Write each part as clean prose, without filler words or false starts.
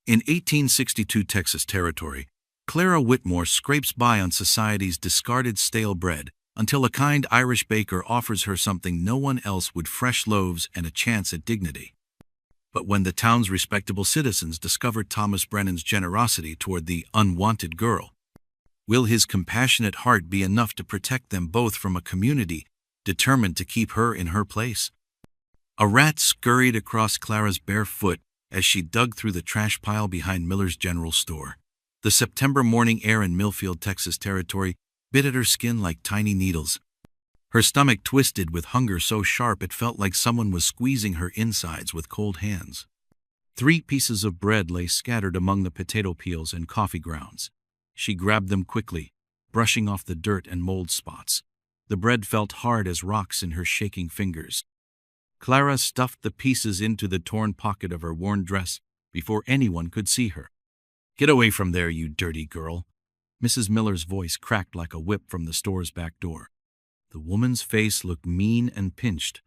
In 1862 Texas territory, Clara Whitmore scrapes by on society's discarded stale bread until a kind Irish baker offers her something no one else would: fresh loaves and a chance at dignity. But when the town's respectable citizens discover Thomas Brennan's generosity toward the unwanted girl, will his compassionate heart be enough to protect them both from a community determined to keep her in her place? A rat scurried across Clara's bare foot as she dug through the trash pile behind Miller's General Store. The September morning air in Millfield, Texas territory bit at her skin like tiny needles. Her stomach twisted with hunger so sharp it felt like someone was squeezing her insides with cold hands. 3 pieces of bread lay scattered among the potato peels and coffee grounds. She grabbed them quickly, brushing off the dirt and mold spots. The bread felt hard as rocks in her shaking fingers. Clara stuffed the pieces into the torn pocket of her worn dress before anyone could see her. "Get away from there, you dirty girl." Mrs. Miller's voice cracked like a whip from the store's back door. The woman's face looked mean and pinched,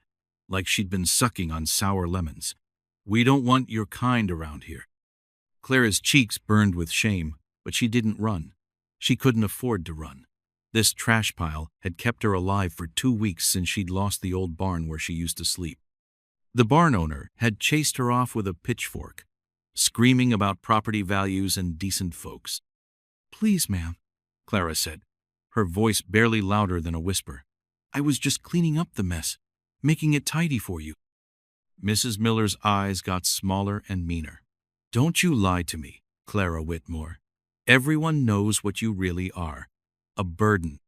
like she'd been sucking on sour lemons. "We don't want your kind around here." Clara's cheeks burned with shame, but she didn't run. She couldn't afford to run. This trash pile had kept her alive for 2 weeks since she'd lost the old barn where she used to sleep. The barn owner had chased her off with a pitchfork, screaming about property values and decent folks. "Please, ma'am," Clara said, her voice barely louder than a whisper. "I was just cleaning up the mess, making it tidy for you." Mrs. Miller's eyes got smaller and meaner. "Don't you lie to me, Clara Whitmore. Everyone knows what you really are. A burden.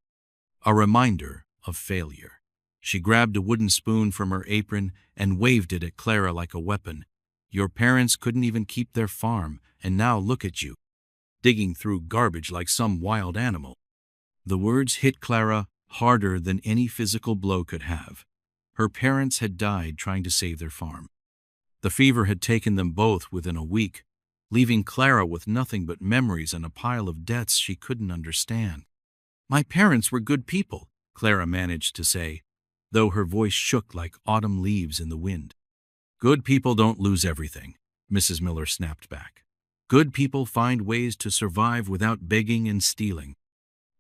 A reminder of failure." She grabbed a wooden spoon from her apron and waved it at Clara like a weapon. "Your parents couldn't even keep their farm, and now look at you, digging through garbage like some wild animal." The words hit Clara harder than any physical blow could have. Her parents had died trying to save their farm. The fever had taken them both within a week, leaving Clara with nothing but memories and a pile of debts she couldn't understand. "My parents were good people," Clara managed to say, though her voice shook like autumn leaves in the wind. "Good people don't lose everything," Mrs. Miller snapped back. "Good people find ways to survive without begging and stealing."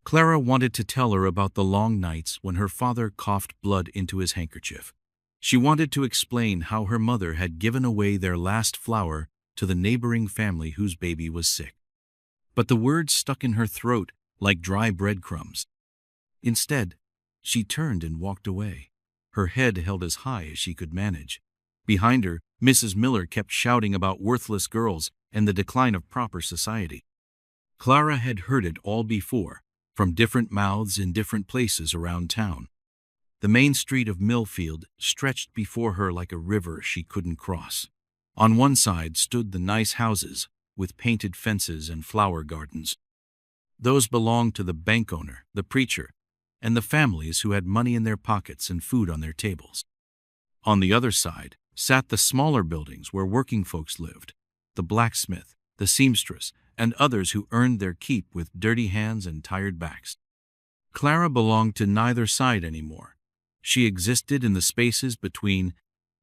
Clara wanted to tell her about the long nights when her father coughed blood into his handkerchief. She wanted to explain how her mother had given away their last flower to the neighboring family whose baby was sick. But the words stuck in her throat like dry breadcrumbs. Instead, she turned and walked away, her head held as high as she could manage. Behind her, Mrs. Miller kept shouting about worthless girls and the decline of proper society. Clara had heard it all before, from different mouths in different places around town. The main street of Millfield stretched before her like a river she couldn't cross. On one side stood the nice houses, with painted fences and flower gardens. Those belonged to the bank owner, the preacher, and the families who had money in their pockets and food on their tables. On the other side sat the smaller buildings where working folks lived, the blacksmith, the seamstress, and others who earned their keep with dirty hands and tired backs. Clara belonged to neither side anymore. She existed in the spaces between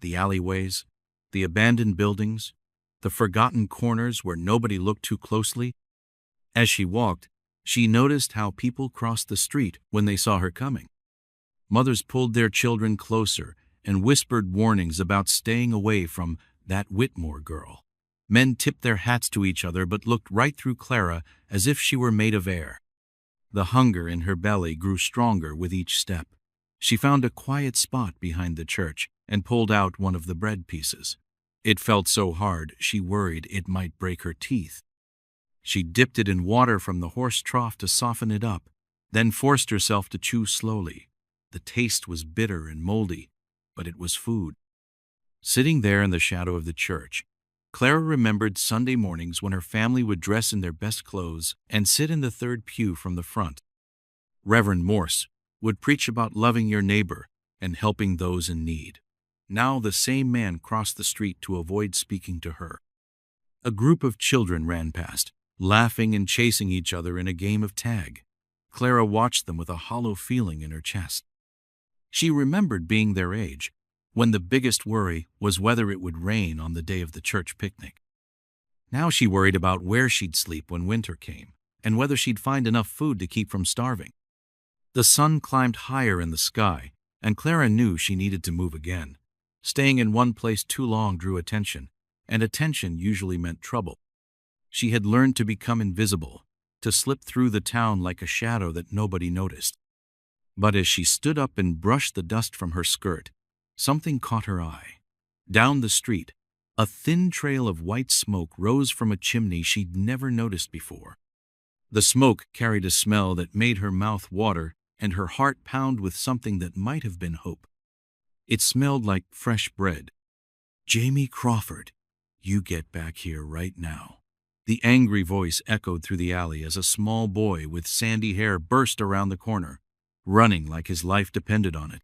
the alleyways, the abandoned buildings, the forgotten corners where nobody looked too closely. As she walked, she noticed how people crossed the street when they saw her coming. Mothers pulled their children closer and whispered warnings about staying away from that Whitmore girl. Men tipped their hats to each other but looked right through Clara as if she were made of air. The hunger in her belly grew stronger with each step. She found a quiet spot behind the church and pulled out one of the bread pieces. It felt so hard she worried it might break her teeth. She dipped it in water from the horse trough to soften it up, then forced herself to chew slowly. The taste was bitter and moldy, but it was food. Sitting there in the shadow of the church, Clara remembered Sunday mornings when her family would dress in their best clothes and sit in the third pew from the front. Reverend Morse would preach about loving your neighbor and helping those in need. Now the same man crossed the street to avoid speaking to her. A group of children ran past, laughing and chasing each other in a game of tag. Clara watched them with a hollow feeling in her chest. She remembered being their age, when the biggest worry was whether it would rain on the day of the church picnic. Now she worried about where she'd sleep when winter came, and whether she'd find enough food to keep from starving. The sun climbed higher in the sky, and Clara knew she needed to move again. Staying in one place too long drew attention, and attention usually meant trouble. She had learned to become invisible, to slip through the town like a shadow that nobody noticed. But as she stood up and brushed the dust from her skirt, something caught her eye. Down the street, a thin trail of white smoke rose from a chimney she'd never noticed before. The smoke carried a smell that made her mouth water and her heart pound with something that might have been hope. It smelled like fresh bread. "Jamie Crawford, you get back here right now." The angry voice echoed through the alley as a small boy with sandy hair burst around the corner, running like his life depended on it.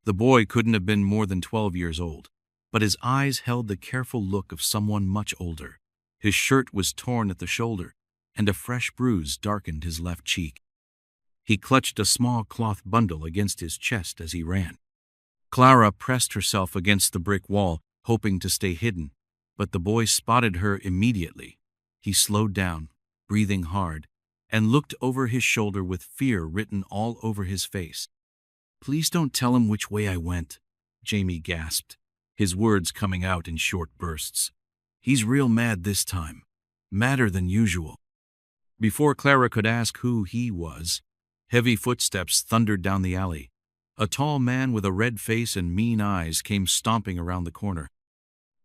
The boy couldn't have been more than 12 years old, but his eyes held the careful look of someone much older. His shirt was torn at the shoulder, and a fresh bruise darkened his left cheek. He clutched a small cloth bundle against his chest as he ran. Clara pressed herself against the brick wall, hoping to stay hidden, but the boy spotted her immediately. He slowed down, breathing hard, and looked over his shoulder with fear written all over his face. "Please don't tell him which way I went," Jamie gasped, his words coming out in short bursts. "He's real mad this time, madder than usual." Before Clara could ask who he was, heavy footsteps thundered down the alley. A tall man with a red face and mean eyes came stomping around the corner.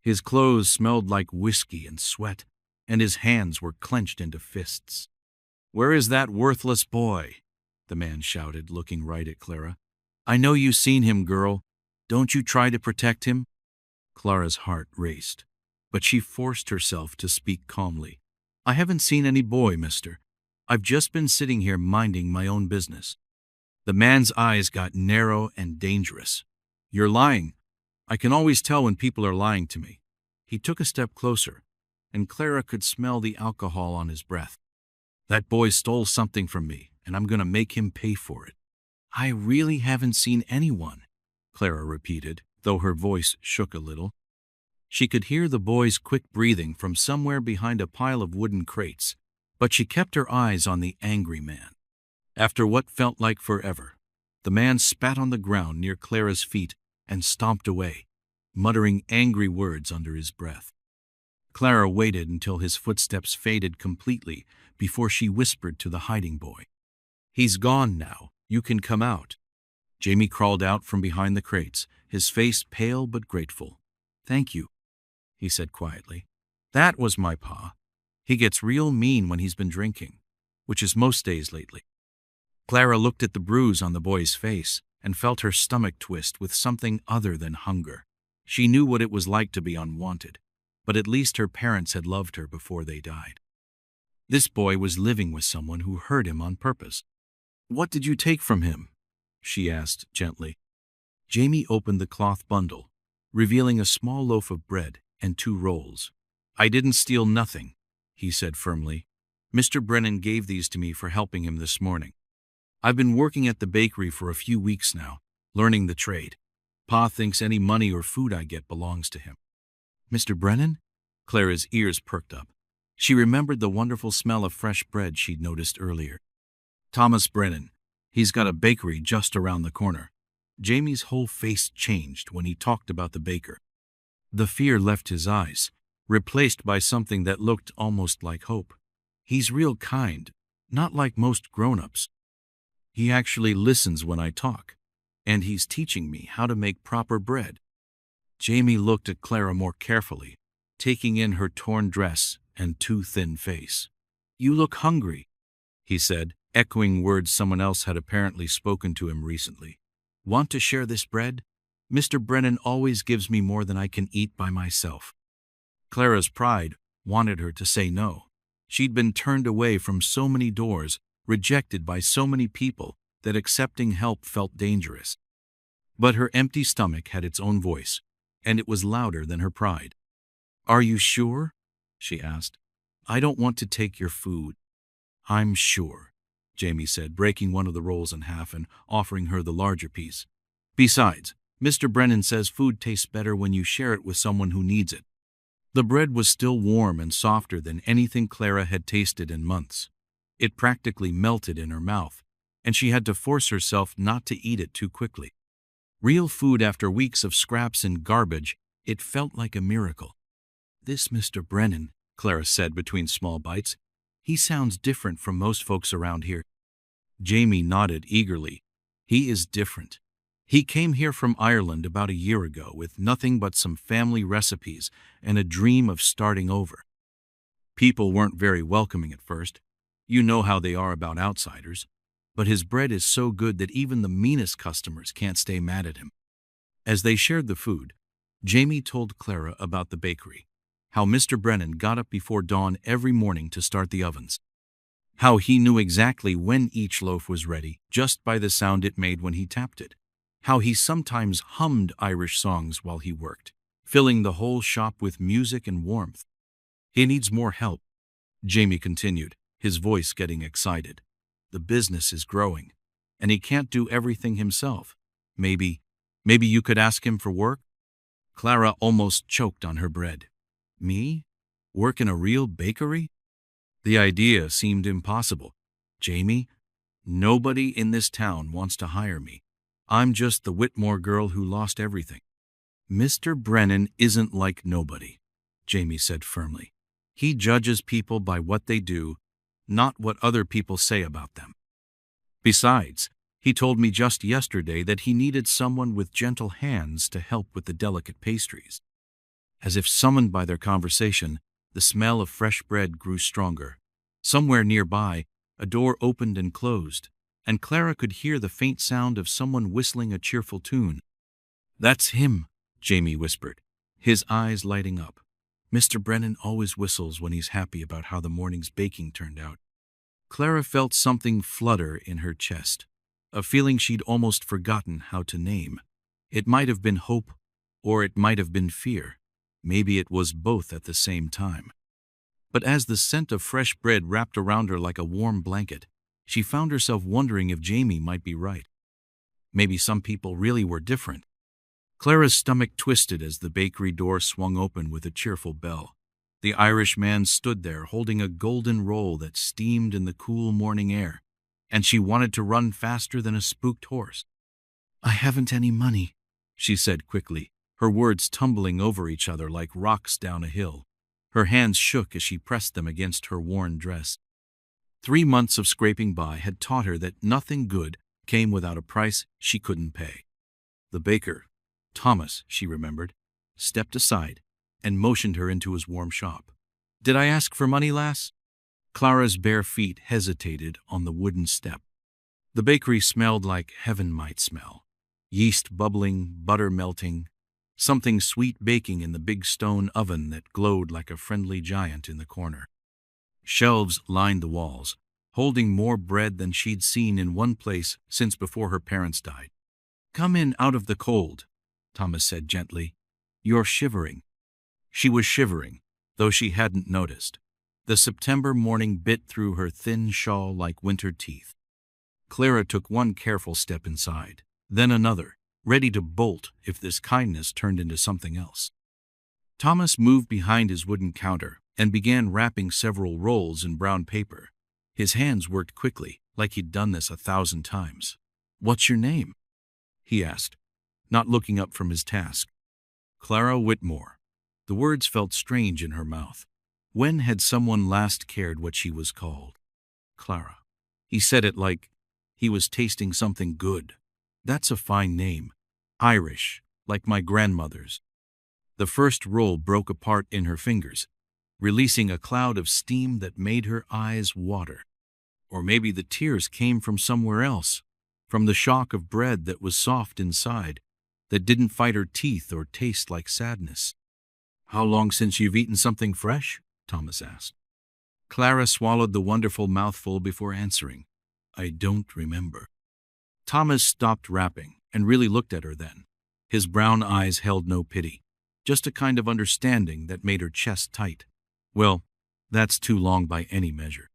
His clothes smelled like whiskey and sweat, and his hands were clenched into fists. "Where is that worthless boy?" the man shouted, looking right at Clara. "I know you seen him, girl. Don't you try to protect him?" Clara's heart raced, but she forced herself to speak calmly. "I haven't seen any boy, mister. I've just been sitting here minding my own business." The man's eyes got narrow and dangerous. "You're lying. I can always tell when people are lying to me." He took a step closer, and Clara could smell the alcohol on his breath. "That boy stole something from me, and I'm going to make him pay for it." "I really haven't seen anyone," Clara repeated, though her voice shook a little. She could hear the boy's quick breathing from somewhere behind a pile of wooden crates, but she kept her eyes on the angry man. After what felt like forever, the man spat on the ground near Clara's feet and stomped away, muttering angry words under his breath. Clara waited until his footsteps faded completely before she whispered to the hiding boy, "He's gone now. You can come out." Jamie crawled out from behind the crates, his face pale but grateful. "Thank you," he said quietly. "That was my pa. He gets real mean when he's been drinking, which is most days lately." Clara looked at the bruise on the boy's face and felt her stomach twist with something other than hunger. She knew what it was like to be unwanted, but at least her parents had loved her before they died. This boy was living with someone who hurt him on purpose. "What did you take from him?" she asked gently. Jamie opened the cloth bundle, revealing a small loaf of bread and 2 rolls. "I didn't steal nothing," he said firmly. "Mr. Brennan gave these to me for helping him this morning. I've been working at the bakery for a few weeks now, learning the trade. Pa thinks any money or food I get belongs to him." "Mr. Brennan?" Clara's ears perked up. She remembered the wonderful smell of fresh bread she'd noticed earlier. "Thomas Brennan. He's got a bakery just around the corner." Jamie's whole face changed when he talked about the baker. The fear left his eyes, replaced by something that looked almost like hope. "He's real kind, not like most grown-ups. He actually listens when I talk, and he's teaching me how to make proper bread." Jamie looked at Clara more carefully, taking in her torn dress and too thin face. "You look hungry," he said, echoing words someone else had apparently spoken to him recently. "Want to share this bread? Mr. Brennan always gives me more than I can eat by myself." Clara's pride wanted her to say no. She'd been turned away from so many doors, rejected by so many people, that accepting help felt dangerous. But her empty stomach had its own voice, and it was louder than her pride. "Are you sure?" she asked. "I don't want to take your food." "I'm sure," Jamie said, breaking one of the rolls in half and offering her the larger piece. "Besides, Mr. Brennan says food tastes better when you share it with someone who needs it." The bread was still warm and softer than anything Clara had tasted in months. It practically melted in her mouth, and she had to force herself not to eat it too quickly. Real food after weeks of scraps and garbage, it felt like a miracle. "This Mr. Brennan," Clara said between small bites, "he sounds different from most folks around here." Jamie nodded eagerly. "He is different. He came here from Ireland about a year ago with nothing but some family recipes and a dream of starting over. People weren't very welcoming at first. You know how they are about outsiders. But his bread is so good that even the meanest customers can't stay mad at him." As they shared the food, Jamie told Clara about the bakery, how Mr. Brennan got up before dawn every morning to start the ovens, how he knew exactly when each loaf was ready just by the sound it made when he tapped it, how he sometimes hummed Irish songs while he worked, filling the whole shop with music and warmth. "He needs more help," Jamie continued, his voice getting excited. "The business is growing, and he can't do everything himself. Maybe you could ask him for work?" Clara almost choked on her bread. "Me? Work in a real bakery?" The idea seemed impossible. "Jamie, nobody in this town wants to hire me. I'm just the Whitmore girl who lost everything." "Mr. Brennan isn't like nobody," Jamie said firmly. "He judges people by what they do, not what other people say about them. Besides, he told me just yesterday that he needed someone with gentle hands to help with the delicate pastries." As if summoned by their conversation, the smell of fresh bread grew stronger. Somewhere nearby, a door opened and closed, and Clara could hear the faint sound of someone whistling a cheerful tune. "That's him," Jamie whispered, his eyes lighting up. "Mr. Brennan always whistles when he's happy about how the morning's baking turned out." Clara felt something flutter in her chest, a feeling she'd almost forgotten how to name. It might have been hope, or it might have been fear. Maybe it was both at the same time. But as the scent of fresh bread wrapped around her like a warm blanket, she found herself wondering if Jamie might be right. Maybe some people really were different. Clara's stomach twisted as the bakery door swung open with a cheerful bell. The Irish man stood there holding a golden roll that steamed in the cool morning air, and she wanted to run faster than a spooked horse. "I haven't any money," she said quickly, her words tumbling over each other like rocks down a hill. Her hands shook as she pressed them against her worn dress. 3 months of scraping by had taught her that nothing good came without a price she couldn't pay. The baker, Thomas, she remembered, stepped aside and motioned her into his warm shop. "Did I ask for money, lass?" Clara's bare feet hesitated on the wooden step. The bakery smelled like heaven might smell. Yeast bubbling, butter melting, something sweet baking in the big stone oven that glowed like a friendly giant in the corner. Shelves lined the walls, holding more bread than she'd seen in one place since before her parents died. "Come in out of the cold," Thomas said gently. "You're shivering." She was shivering, though she hadn't noticed. The September morning bit through her thin shawl like winter teeth. Clara took one careful step inside, then another, ready to bolt if this kindness turned into something else. Thomas moved behind his wooden counter and began wrapping several rolls in brown paper. His hands worked quickly, like he'd done this 1,000 times. "What's your name?" he asked, not looking up from his task. "Clara Whitmore." The words felt strange in her mouth. When had someone last cared what she was called? Clara. He said it like he was tasting something good. "That's a fine name. Irish, like my grandmother's." The first roll broke apart in her fingers, releasing a cloud of steam that made her eyes water. Or maybe the tears came from somewhere else, from the shock of bread that was soft inside, that didn't fight her teeth or taste like sadness. "How long since you've eaten something fresh?" Thomas asked. Clara swallowed the wonderful mouthful before answering. "I don't remember." Thomas stopped wrapping and really looked at her then. His brown eyes held no pity, just a kind of understanding that made her chest tight. "Well, that's too long by any measure."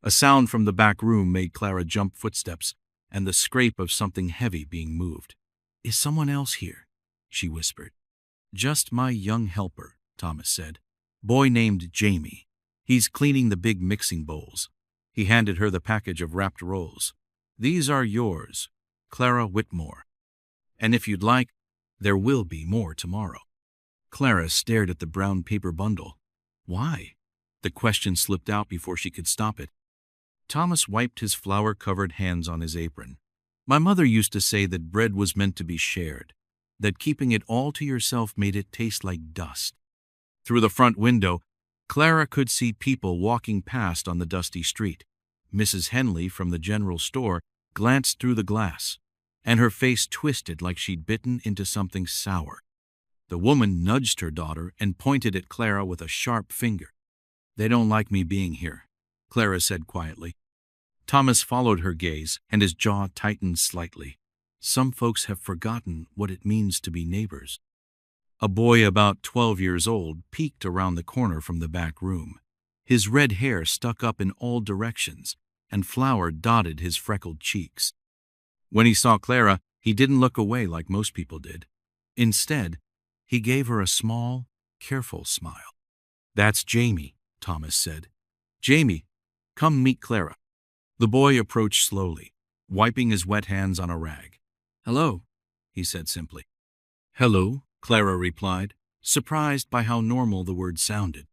A sound from the back room made Clara jump footsteps and the scrape of something heavy being moved. "Is someone else here?" she whispered. "Just my young helper," Thomas said. Boy named Jamie. He's cleaning the big mixing bowls. He handed her the package of wrapped rolls. These are yours, Clara Whitmore. And if you'd like, there will be more tomorrow. Clara stared at the brown paper bundle. Why? The question slipped out before she could stop it. Thomas wiped his flour-covered hands on his apron. My mother used to say that bread was meant to be shared, that keeping it all to yourself made it taste like dust. Through the front window, Clara could see people walking past on the dusty street. Mrs. Henley from the general store glanced through the glass, and her face twisted like she'd bitten into something sour. The woman nudged her daughter and pointed at Clara with a sharp finger. They don't like me being here, Clara said quietly. Thomas followed her gaze, and his jaw tightened slightly. Some folks have forgotten what it means to be neighbors. A boy about 12 years old peeked around the corner from the back room. His red hair stuck up in all directions, and flour dotted his freckled cheeks. When he saw Clara, he didn't look away like most people did. Instead, he gave her a small, careful smile. That's Jamie, Thomas said. Jamie, come meet Clara. The boy approached slowly, wiping his wet hands on a rag. Hello, he said simply. Hello, Clara replied, surprised by how normal the word sounded.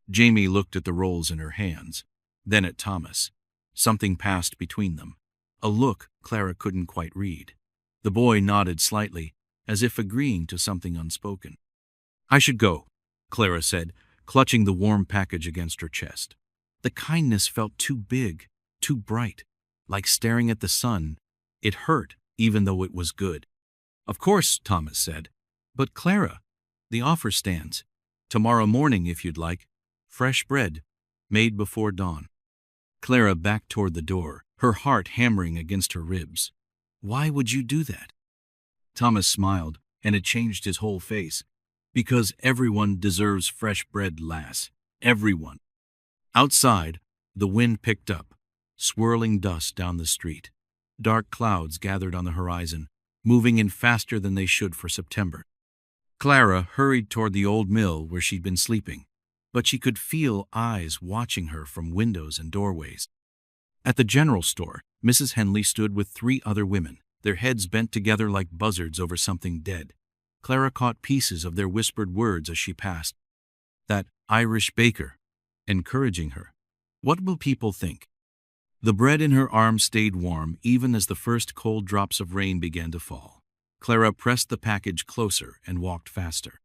Jamie looked at the rolls in her hands, then at Thomas. Something passed between them, a look Clara couldn't quite read. The boy nodded slightly, as if agreeing to something unspoken. I should go, Clara said, clutching the warm package against her chest. The kindness felt too big, too bright, like staring at the sun. It hurt, even though it was good. Of course, Thomas said. But Clara, the offer stands. Tomorrow morning, if you'd like. Fresh bread, made before dawn. Clara backed toward the door, her heart hammering against her ribs. Why would you do that? Thomas smiled, and it changed his whole face. Because everyone deserves fresh bread, lass. Everyone. Outside, the wind picked up, swirling dust down the street. Dark clouds gathered on the horizon, moving in faster than they should for September. Clara hurried toward the old mill where she'd been sleeping, but she could feel eyes watching her from windows and doorways. At the general store, Mrs. Henley stood with 3 other women, their heads bent together like buzzards over something dead. Clara caught pieces of their whispered words as she passed. That Irish baker, encouraging her. What will people think? The bread in her arm stayed warm even as the first cold drops of rain began to fall. Clara pressed the package closer and walked faster.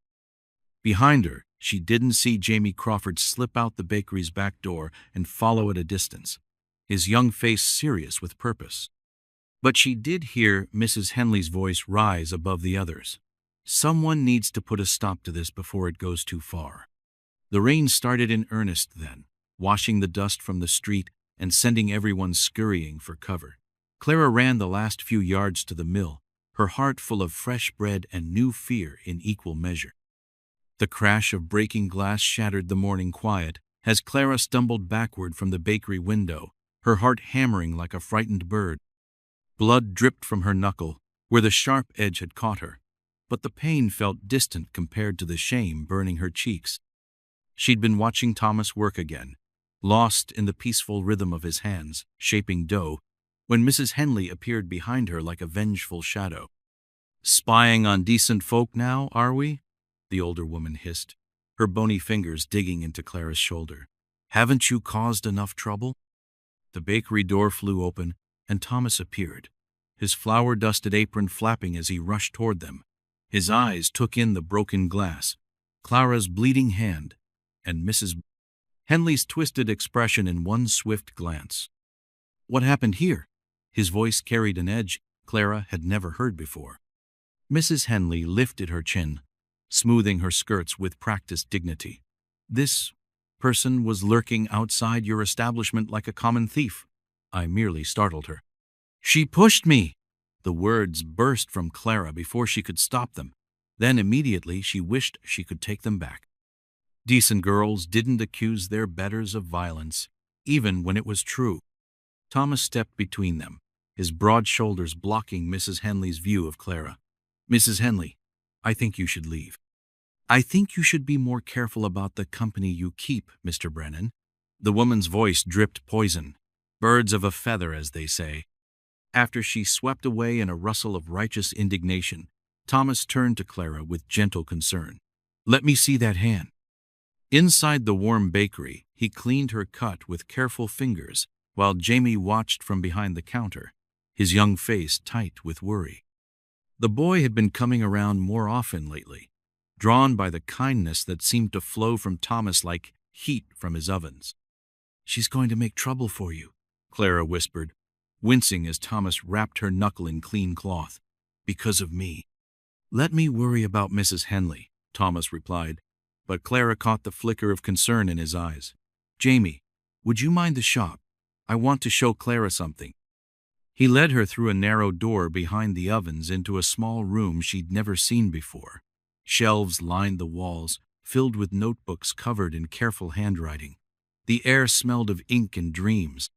Behind her, she didn't see Jamie Crawford slip out the bakery's back door and follow at a distance, his young face serious with purpose. But she did hear Mrs. Henley's voice rise above the others. Someone needs to put a stop to this before it goes too far. The rain started in earnest then, washing the dust from the street and sending everyone scurrying for cover. Clara ran the last few yards to the mill, her heart full of fresh bread and new fear in equal measure. The crash of breaking glass shattered the morning quiet as Clara stumbled backward from the bakery window, her heart hammering like a frightened bird. Blood dripped from her knuckle, where the sharp edge had caught her, but the pain felt distant compared to the shame burning her cheeks. She'd been watching Thomas work again, lost in the peaceful rhythm of his hands, shaping dough, when Mrs. Henley appeared behind her like a vengeful shadow. Spying on decent folk now, are we? The older woman hissed, her bony fingers digging into Clara's shoulder. Haven't you caused enough trouble? The bakery door flew open, and Thomas appeared, his flour-dusted apron flapping as he rushed toward them. His eyes took in the broken glass, Clara's bleeding hand, and Mrs. Henley's twisted expression in one swift glance. What happened here? His voice carried an edge Clara had never heard before. Mrs. Henley lifted her chin, smoothing her skirts with practiced dignity. This person was lurking outside your establishment like a common thief. I merely startled her. She pushed me! The words burst from Clara before she could stop them. Then immediately she wished she could take them back. Decent girls didn't accuse their betters of violence, even when it was true. Thomas stepped between them, his broad shoulders blocking Mrs. Henley's view of Clara. Mrs. Henley, I think you should leave. I think you should be more careful about the company you keep, Mr. Brennan. The woman's voice dripped poison. Birds of a feather, as they say. After she swept away in a rustle of righteous indignation, Thomas turned to Clara with gentle concern. Let me see that hand. Inside the warm bakery, he cleaned her cut with careful fingers while Jamie watched from behind the counter, his young face tight with worry. The boy had been coming around more often lately, drawn by the kindness that seemed to flow from Thomas like heat from his ovens. She's going to make trouble for you, Clara whispered, wincing as Thomas wrapped her knuckle in clean cloth. Because of me. Let me worry about Mrs. Henley, Thomas replied, but Clara caught the flicker of concern in his eyes. Jamie, would you mind the shop? I want to show Clara something. He led her through a narrow door behind the ovens into a small room she'd never seen before. Shelves lined the walls, filled with notebooks covered in careful handwriting. The air smelled of ink and dreams.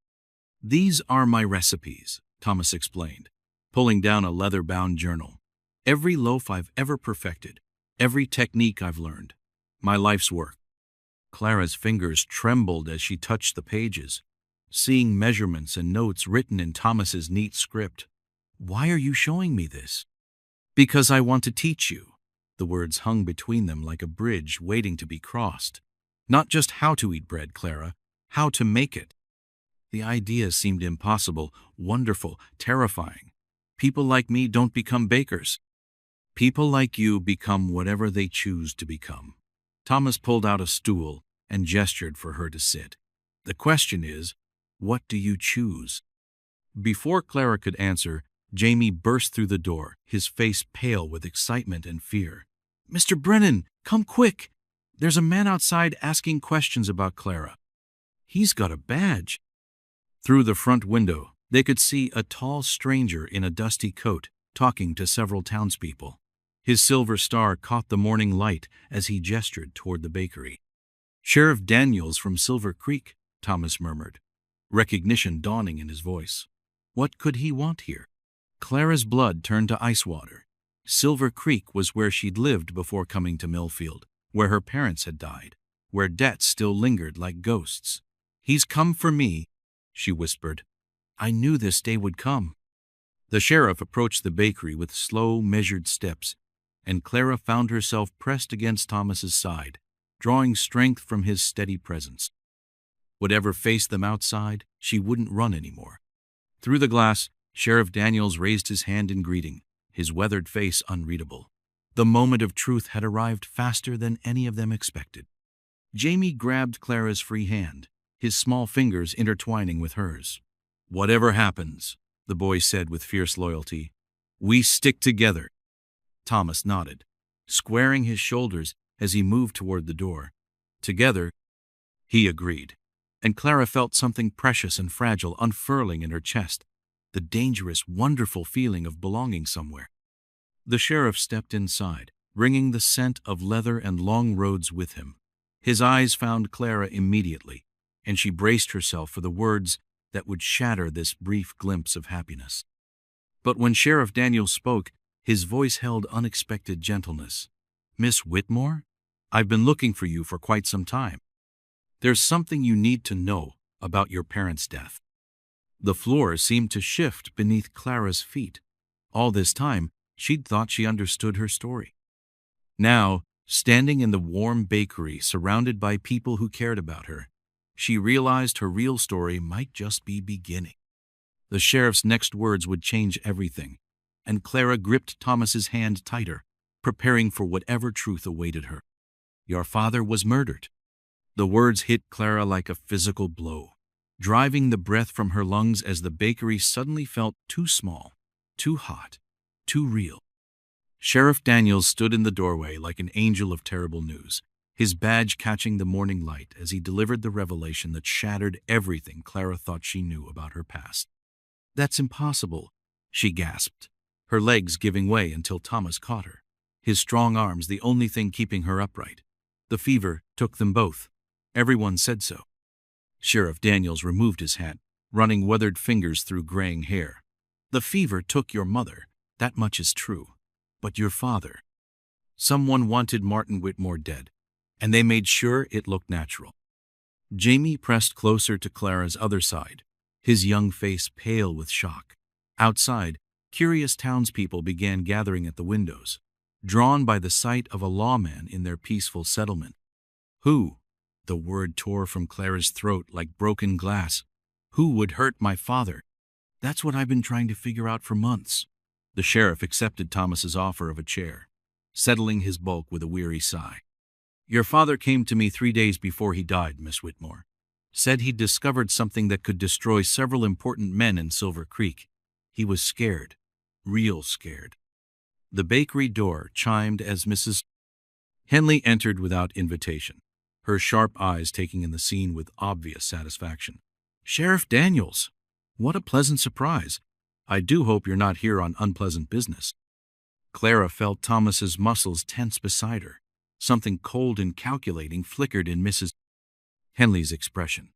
These are my recipes, Thomas explained, pulling down a leather-bound journal. Every loaf I've ever perfected, every technique I've learned, my life's work. Clara's fingers trembled as she touched the pages, seeing measurements and notes written in Thomas's neat script. Why are you showing me this? Because I want to teach you. The words hung between them like a bridge waiting to be crossed. Not just how to eat bread, Clara, how to make it. The idea seemed impossible, wonderful, terrifying. People like me don't become bakers. People like you become whatever they choose to become. Thomas pulled out a stool and gestured for her to sit. The question is, what do you choose? Before Clara could answer, Jamie burst through the door, his face pale with excitement and fear. Mr. Brennan, come quick! There's a man outside asking questions about Clara. He's got a badge. Through the front window, they could see a tall stranger in a dusty coat talking to several townspeople. His silver star caught the morning light as he gestured toward the bakery. Sheriff Daniels from Silver Creek, Thomas murmured, recognition dawning in his voice. What could he want here? Clara's blood turned to ice water. Silver Creek was where she'd lived before coming to Millfield, where her parents had died, where debts still lingered like ghosts. He's come for me, she whispered. I knew this day would come. The sheriff approached the bakery with slow, measured steps, and Clara found herself pressed against Thomas's side, drawing strength from his steady presence. Whatever faced them outside, she wouldn't run anymore. Through the glass, Sheriff Daniels raised his hand in greeting, his weathered face unreadable. The moment of truth had arrived faster than any of them expected. Jamie grabbed Clara's free hand, his small fingers intertwining with hers. Whatever happens, the boy said with fierce loyalty, we stick together. Thomas nodded, squaring his shoulders as he moved toward the door. Together, he agreed, and Clara felt something precious and fragile unfurling in her chest, the dangerous, wonderful feeling of belonging somewhere. The sheriff stepped inside, bringing the scent of leather and long roads with him. His eyes found Clara immediately, and she braced herself for the words that would shatter this brief glimpse of happiness. But when Sheriff Daniels spoke, his voice held unexpected gentleness. Miss Whitmore? I've been looking for you for quite some time. There's something you need to know about your parents' death. The floor seemed to shift beneath Clara's feet. All this time, she'd thought she understood her story. Now, standing in the warm bakery surrounded by people who cared about her, she realized her real story might just be beginning. The sheriff's next words would change everything, and Clara gripped Thomas's hand tighter, preparing for whatever truth awaited her. Your father was murdered. The words hit Clara like a physical blow, driving the breath from her lungs as the bakery suddenly felt too small, too hot, too real. Sheriff Daniels stood in the doorway like an angel of terrible news, his badge catching the morning light as he delivered the revelation that shattered everything Clara thought she knew about her past. That's impossible, she gasped, her legs giving way until Thomas caught her, his strong arms the only thing keeping her upright. The fever took them both. Everyone said so. Sheriff Daniels removed his hat, running weathered fingers through graying hair. The fever took your mother, that much is true. But your father. Someone wanted Martin Whitmore dead, and they made sure it looked natural. Jamie pressed closer to Clara's other side, his young face pale with shock. Outside, curious townspeople began gathering at the windows, drawn by the sight of a lawman in their peaceful settlement. Who? The word tore from Clara's throat like broken glass. Who would hurt my father? That's what I've been trying to figure out for months. The sheriff accepted Thomas's offer of a chair, settling his bulk with a weary sigh. Your father came to me 3 days before he died, Miss Whitmore. Said he'd discovered something that could destroy several important men in Silver Creek. He was scared, real scared. The bakery door chimed as Mrs. Henley entered without invitation, her sharp eyes taking in the scene with obvious satisfaction. Sheriff Daniels! What a pleasant surprise. I do hope you're not here on unpleasant business. Clara felt Thomas's muscles tense beside her. Something cold and calculating flickered in Mrs. Henley's expression.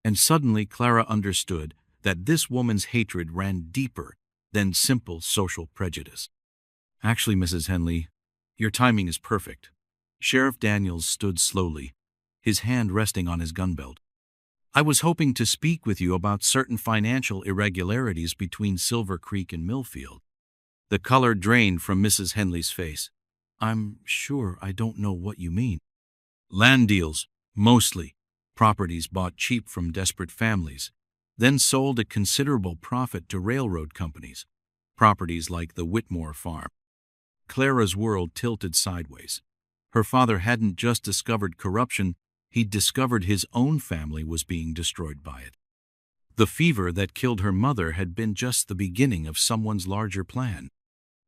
And suddenly Clara understood that this woman's hatred ran deeper than simple social prejudice. Actually, Mrs. Henley, your timing is perfect. Sheriff Daniels stood slowly, his hand resting on his gun belt. I was hoping to speak with you about certain financial irregularities between Silver Creek and Millfield. The color drained from Mrs. Henley's face. I'm sure I don't know what you mean. Land deals, mostly. Properties bought cheap from desperate families, then sold at considerable profit to railroad companies. Properties like the Whitmore farm. Clara's world tilted sideways. Her father hadn't just discovered corruption, he'd discovered his own family was being destroyed by it. The fever that killed her mother had been just the beginning of someone's larger plan.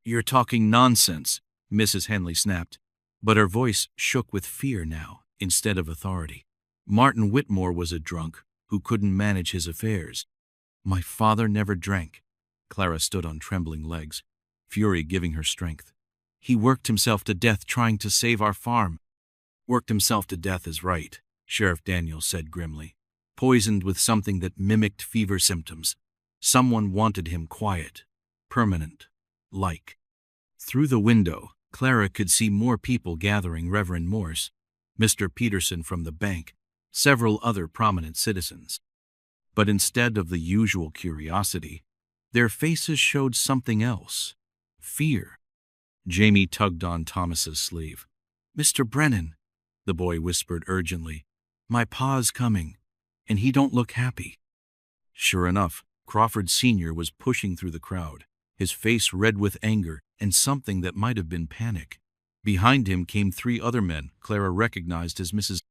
You're talking nonsense, Mrs. Henley snapped, but her voice shook with fear now, instead of authority. Martin Whitmore was a drunk who couldn't manage his affairs. My father never drank. Clara stood on trembling legs, fury giving her strength. He worked himself to death trying to save our farm. Worked himself to death is right, Sheriff Daniels said grimly. Poisoned with something that mimicked fever symptoms. Someone wanted him quiet, permanent, like. Through the window, Clara could see more people gathering. Reverend Morse, Mr. Peterson from the bank, several other prominent citizens. But instead of the usual curiosity, their faces showed something else. Fear. Jamie tugged on Thomas's sleeve. Mr. Brennan, the boy whispered urgently, my pa's coming, and he don't look happy. Sure enough, Crawford Sr. was pushing through the crowd, his face red with anger and something that might have been panic. Behind him came 3 other men Clara recognized as Mrs.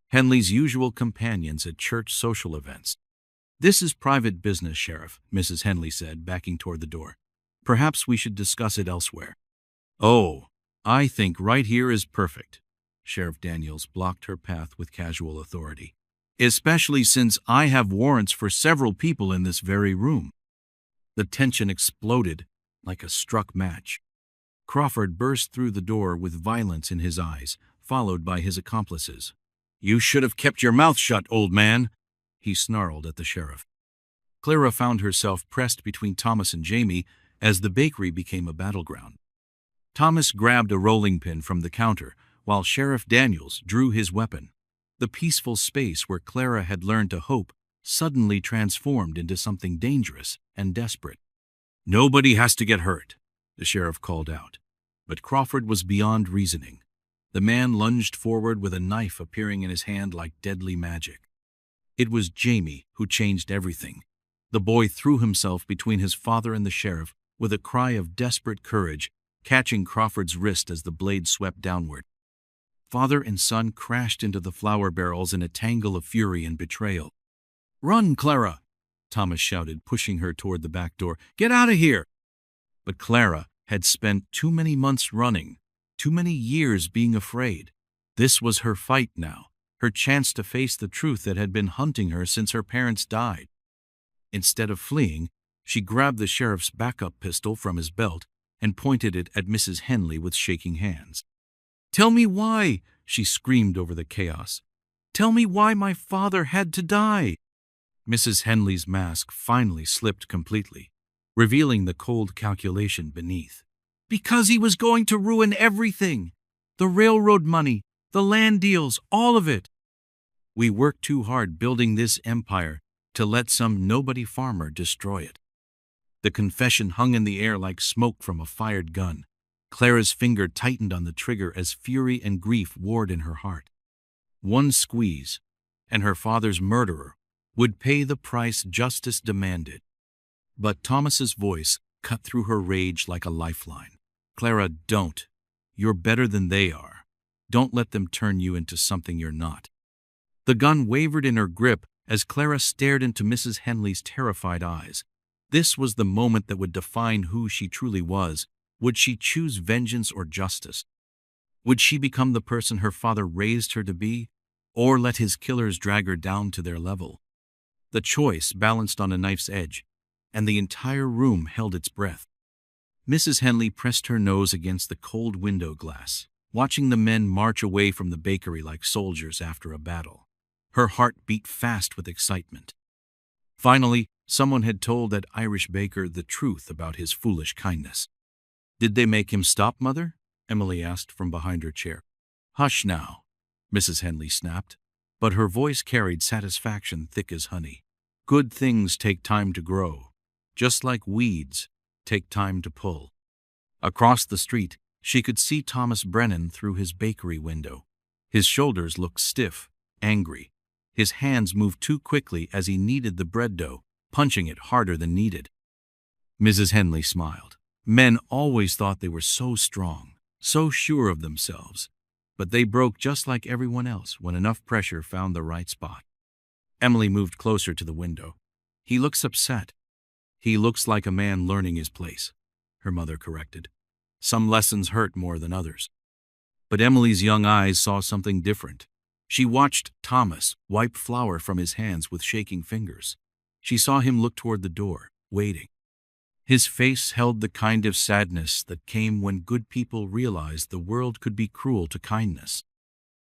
Henley's usual companions at church social events. This is private business, Sheriff, Mrs. Henley said, backing toward the door. Perhaps we should discuss it elsewhere. Oh, I think right here is perfect. Sheriff Daniels blocked her path with casual authority. Especially since I have warrants for several people in this very room. The tension exploded like a struck match. Crawford burst through the door with violence in his eyes, followed by his accomplices. You should have kept your mouth shut, old man, he snarled at the sheriff. Clara found herself pressed between Thomas and Jamie as the bakery became a battleground. Thomas grabbed a rolling pin from the counter, while Sheriff Daniels drew his weapon. The peaceful space where Clara had learned to hope suddenly transformed into something dangerous and desperate. Nobody has to get hurt, the sheriff called out. But Crawford was beyond reasoning. The man lunged forward with a knife appearing in his hand like deadly magic. It was Jamie who changed everything. The boy threw himself between his father and the sheriff with a cry of desperate courage, catching Crawford's wrist as the blade swept downward. Father and son crashed into the flour barrels in a tangle of fury and betrayal. Run, Clara, Thomas shouted, pushing her toward the back door. Get out of here! But Clara had spent too many months running, too many years being afraid. This was her fight now, her chance to face the truth that had been hunting her since her parents died. Instead of fleeing, she grabbed the sheriff's backup pistol from his belt and pointed it at Mrs. Henley with shaking hands. Tell me why, she screamed over the chaos. Tell me why my father had to die. Mrs. Henley's mask finally slipped completely, revealing the cold calculation beneath. Because he was going to ruin everything. The railroad money, the land deals, all of it. We worked too hard building this empire to let some nobody farmer destroy it. The confession hung in the air like smoke from a fired gun. Clara's finger tightened on the trigger as fury and grief warred in her heart. One squeeze, and her father's murderer would pay the price justice demanded. But Thomas's voice cut through her rage like a lifeline. Clara, don't. You're better than they are. Don't let them turn you into something you're not. The gun wavered in her grip as Clara stared into Mrs. Henley's terrified eyes. This was the moment that would define who she truly was. Would she choose vengeance or justice? Would she become the person her father raised her to be, or let his killers drag her down to their level? The choice balanced on a knife's edge, and the entire room held its breath. Mrs. Henley pressed her nose against the cold window glass, watching the men march away from the bakery like soldiers after a battle. Her heart beat fast with excitement. Finally, someone had told that Irish baker the truth about his foolish kindness. "Did they make him stop, Mother?" Emily asked from behind her chair. "Hush now," Mrs. Henley snapped, but her voice carried satisfaction thick as honey. "Good things take time to grow, just like weeds take time to pull." Across the street, she could see Thomas Brennan through his bakery window. His shoulders looked stiff, angry. His hands moved too quickly as he kneaded the bread dough, punching it harder than needed. Mrs. Henley smiled. Men always thought they were so strong, so sure of themselves, but they broke just like everyone else when enough pressure found the right spot. Emily moved closer to the window. "He looks upset." "He looks like a man learning his place," her mother corrected. "Some lessons hurt more than others." But Emily's young eyes saw something different. She watched Thomas wipe flour from his hands with shaking fingers. She saw him look toward the door, waiting. His face held the kind of sadness that came when good people realized the world could be cruel to kindness.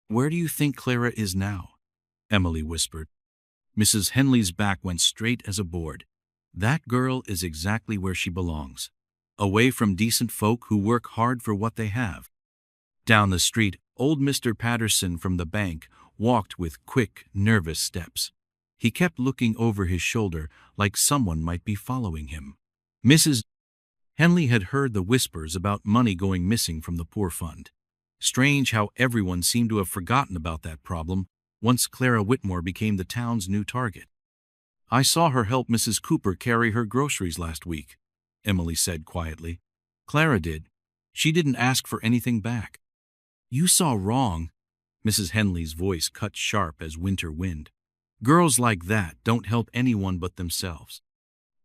"Where do you think Clara is now?" Emily whispered. Mrs. Henley's back went straight as a board. "That girl is exactly where she belongs, away from decent folk who work hard for what they have." Down the street, old Mr. Patterson from the bank walked with quick, nervous steps. He kept looking over his shoulder like someone might be following him. Mrs. Henley had heard the whispers about money going missing from the poor fund. Strange how everyone seemed to have forgotten about that problem once Clara Whitmore became the town's new target. "I saw her help Mrs. Cooper carry her groceries last week," Emily said quietly. "Clara did. She didn't ask for anything back." "You saw wrong." Mrs. Henley's voice cut sharp as winter wind. "Girls like that don't help anyone but themselves."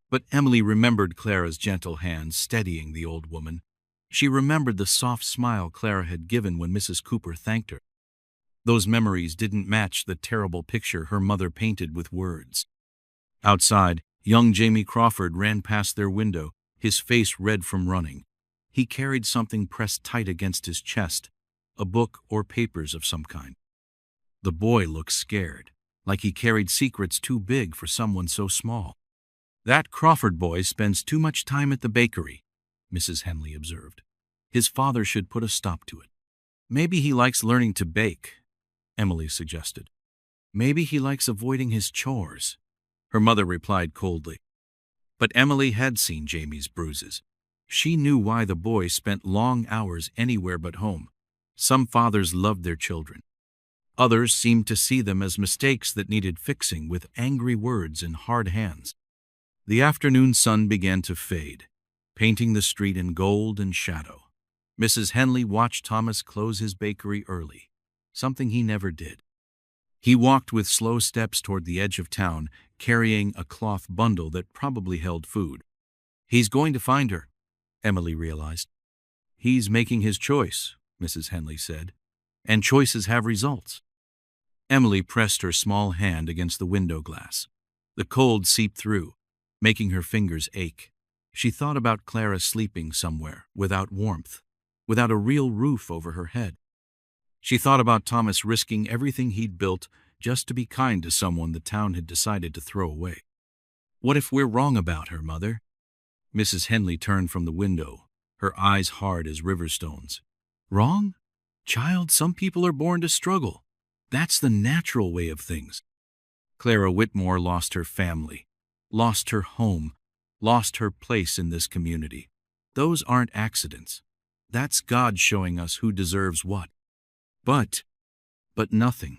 But Emily remembered Clara's gentle hand steadying the old woman. She remembered the soft smile Clara had given when Mrs. Cooper thanked her. Those memories didn't match the terrible picture her mother painted with words. Outside, young Jamie Crawford ran past their window, his face red from running. He carried something pressed tight against his chest, a book or papers of some kind. The boy looked scared, like he carried secrets too big for someone so small. "That Crawford boy spends too much time at the bakery," Mrs. Henley observed. "His father should put a stop to it." "Maybe he likes learning to bake," Emily suggested. "Maybe he likes avoiding his chores," her mother replied coldly. But Emily had seen Jamie's bruises. She knew why the boy spent long hours anywhere but home. Some fathers loved their children. Others seemed to see them as mistakes that needed fixing with angry words and hard hands. The afternoon sun began to fade, painting the street in gold and shadow. Mrs. Henley watched Thomas close his bakery early, something he never did. He walked with slow steps toward the edge of town, carrying a cloth bundle that probably held food. "He's going to find her," Emily realized. "He's making his choice," Mrs. Henley said, "and choices have results." Emily pressed her small hand against the window glass. The cold seeped through, making her fingers ache. She thought about Clara sleeping somewhere, without warmth, without a real roof over her head. She thought about Thomas risking everything he'd built just to be kind to someone the town had decided to throw away. "What if we're wrong about her, Mother?" Mrs. Henley turned from the window, her eyes hard as river stones. "Wrong? Child, some people are born to struggle. That's the natural way of things. Clara Whitmore lost her family, lost her home, lost her place in this community. Those aren't accidents. That's God showing us who deserves what. But nothing.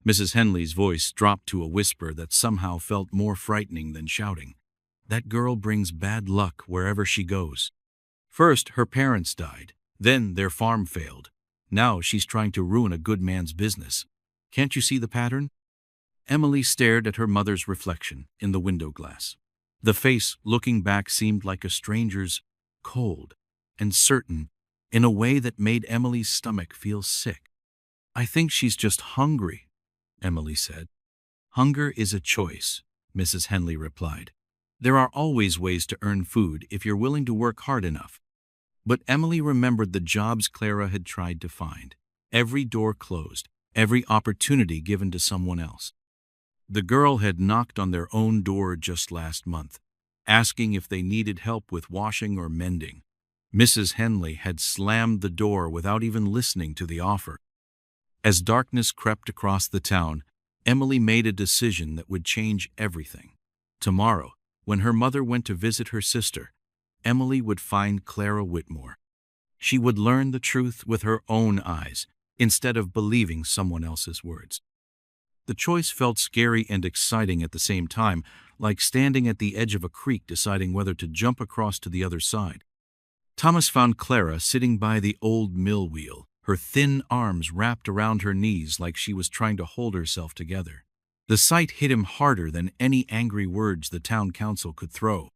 Mrs. Henley's voice dropped to a whisper that somehow felt more frightening than shouting. That girl brings bad luck wherever she goes. First, her parents died. Then their farm failed. Now she's trying to ruin a good man's business. Can't you see the pattern? Emily stared at her mother's reflection in the window glass. The face looking back seemed like a stranger's, cold and certain, in a way that made Emily's stomach feel sick. I think she's just hungry, Emily said. Hunger is a choice, Mrs. Henley replied. There are always ways to earn food if you're willing to work hard enough. But Emily remembered the jobs Clara had tried to find. Every door closed, every opportunity given to someone else. The girl had knocked on their own door just last month, asking if they needed help with washing or mending. Mrs. Henley had slammed the door without even listening to the offer. As darkness crept across the town, Emily made a decision that would change everything. Tomorrow, when her mother went to visit her sister, Emily would find Clara Whitmore. She would learn the truth with her own eyes, instead of believing someone else's words. The choice felt scary and exciting at the same time, like standing at the edge of a creek deciding whether to jump across to the other side. Thomas found Clara sitting by the old mill wheel, her thin arms wrapped around her knees like she was trying to hold herself together. The sight hit him harder than any angry words the town council could throw.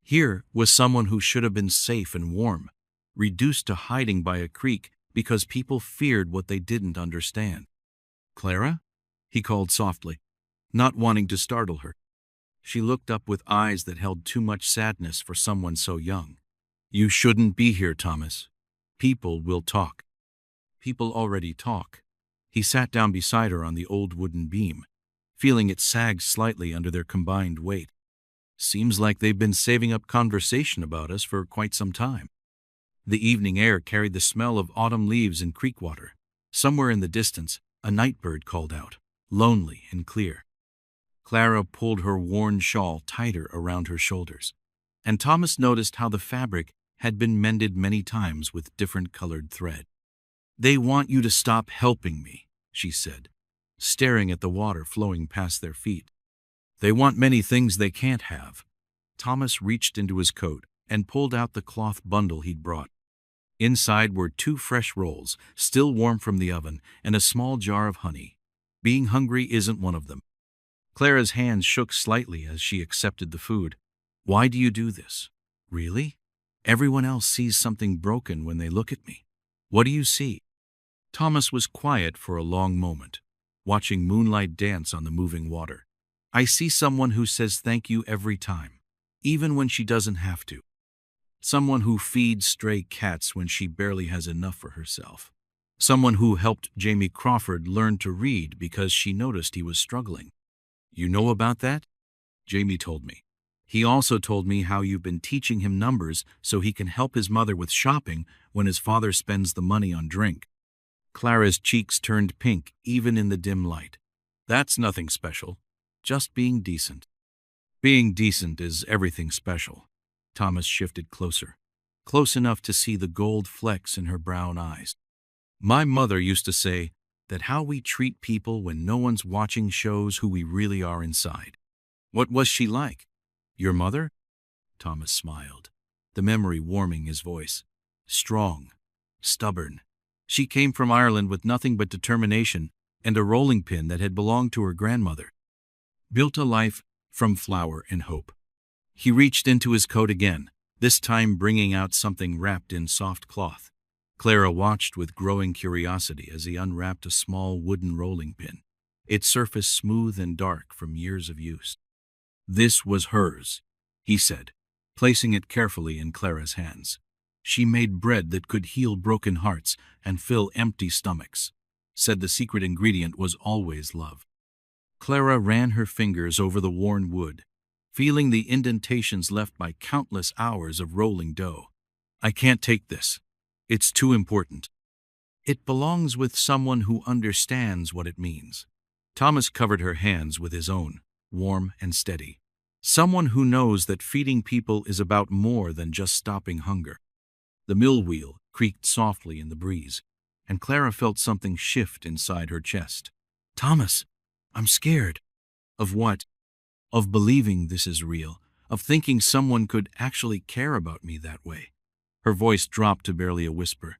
Here was someone who should have been safe and warm, reduced to hiding by a creek because people feared what they didn't understand. Clara? He called softly, not wanting to startle her. She looked up with eyes that held too much sadness for someone so young. You shouldn't be here, Thomas. People will talk. People already talk. He sat down beside her on the old wooden beam, feeling it sag slightly under their combined weight. Seems like they've been saving up conversation about us for quite some time. The evening air carried the smell of autumn leaves and creek water. Somewhere in the distance, a night bird called out, lonely and clear. Clara pulled her worn shawl tighter around her shoulders, and Thomas noticed how the fabric had been mended many times with different colored thread. They want you to stop helping me, she said, staring at the water flowing past their feet. They want many things they can't have. Thomas reached into his coat and pulled out the cloth bundle he'd brought. Inside were 2 fresh rolls, still warm from the oven, and a small jar of honey. Being hungry isn't one of them. Clara's hands shook slightly as she accepted the food. Why do you do this? Really? Everyone else sees something broken when they look at me. What do you see? Thomas was quiet for a long moment, watching moonlight dance on the moving water. I see someone who says thank you every time, even when she doesn't have to. Someone who feeds stray cats when she barely has enough for herself. Someone who helped Jamie Crawford learn to read because she noticed he was struggling. You know about that? Jamie told me. He also told me how you've been teaching him numbers so he can help his mother with shopping when his father spends the money on drink. Clara's cheeks turned pink even in the dim light. That's nothing special. Just being decent. Being decent is everything special. Thomas shifted closer, close enough to see the gold flecks in her brown eyes. My mother used to say that how we treat people when no one's watching shows who we really are inside. What was she like? Your mother? Thomas smiled, the memory warming his voice. Strong, stubborn. She came from Ireland with nothing but determination and a rolling pin that had belonged to her grandmother. Built a life from flour and hope. He reached into his coat again, this time bringing out something wrapped in soft cloth. Clara watched with growing curiosity as he unwrapped a small wooden rolling pin, its surface smooth and dark from years of use. This was hers, he said, placing it carefully in Clara's hands. She made bread that could heal broken hearts and fill empty stomachs. Said the secret ingredient was always love. Clara ran her fingers over the worn wood, feeling the indentations left by countless hours of rolling dough. I can't take this. It's too important. It belongs with someone who understands what it means. Thomas covered her hands with his own, warm and steady. Someone who knows that feeding people is about more than just stopping hunger. The mill wheel creaked softly in the breeze, and Clara felt something shift inside her chest. Thomas, I'm scared. Of what? Of believing this is real, of thinking someone could actually care about me that way. Her voice dropped to barely a whisper.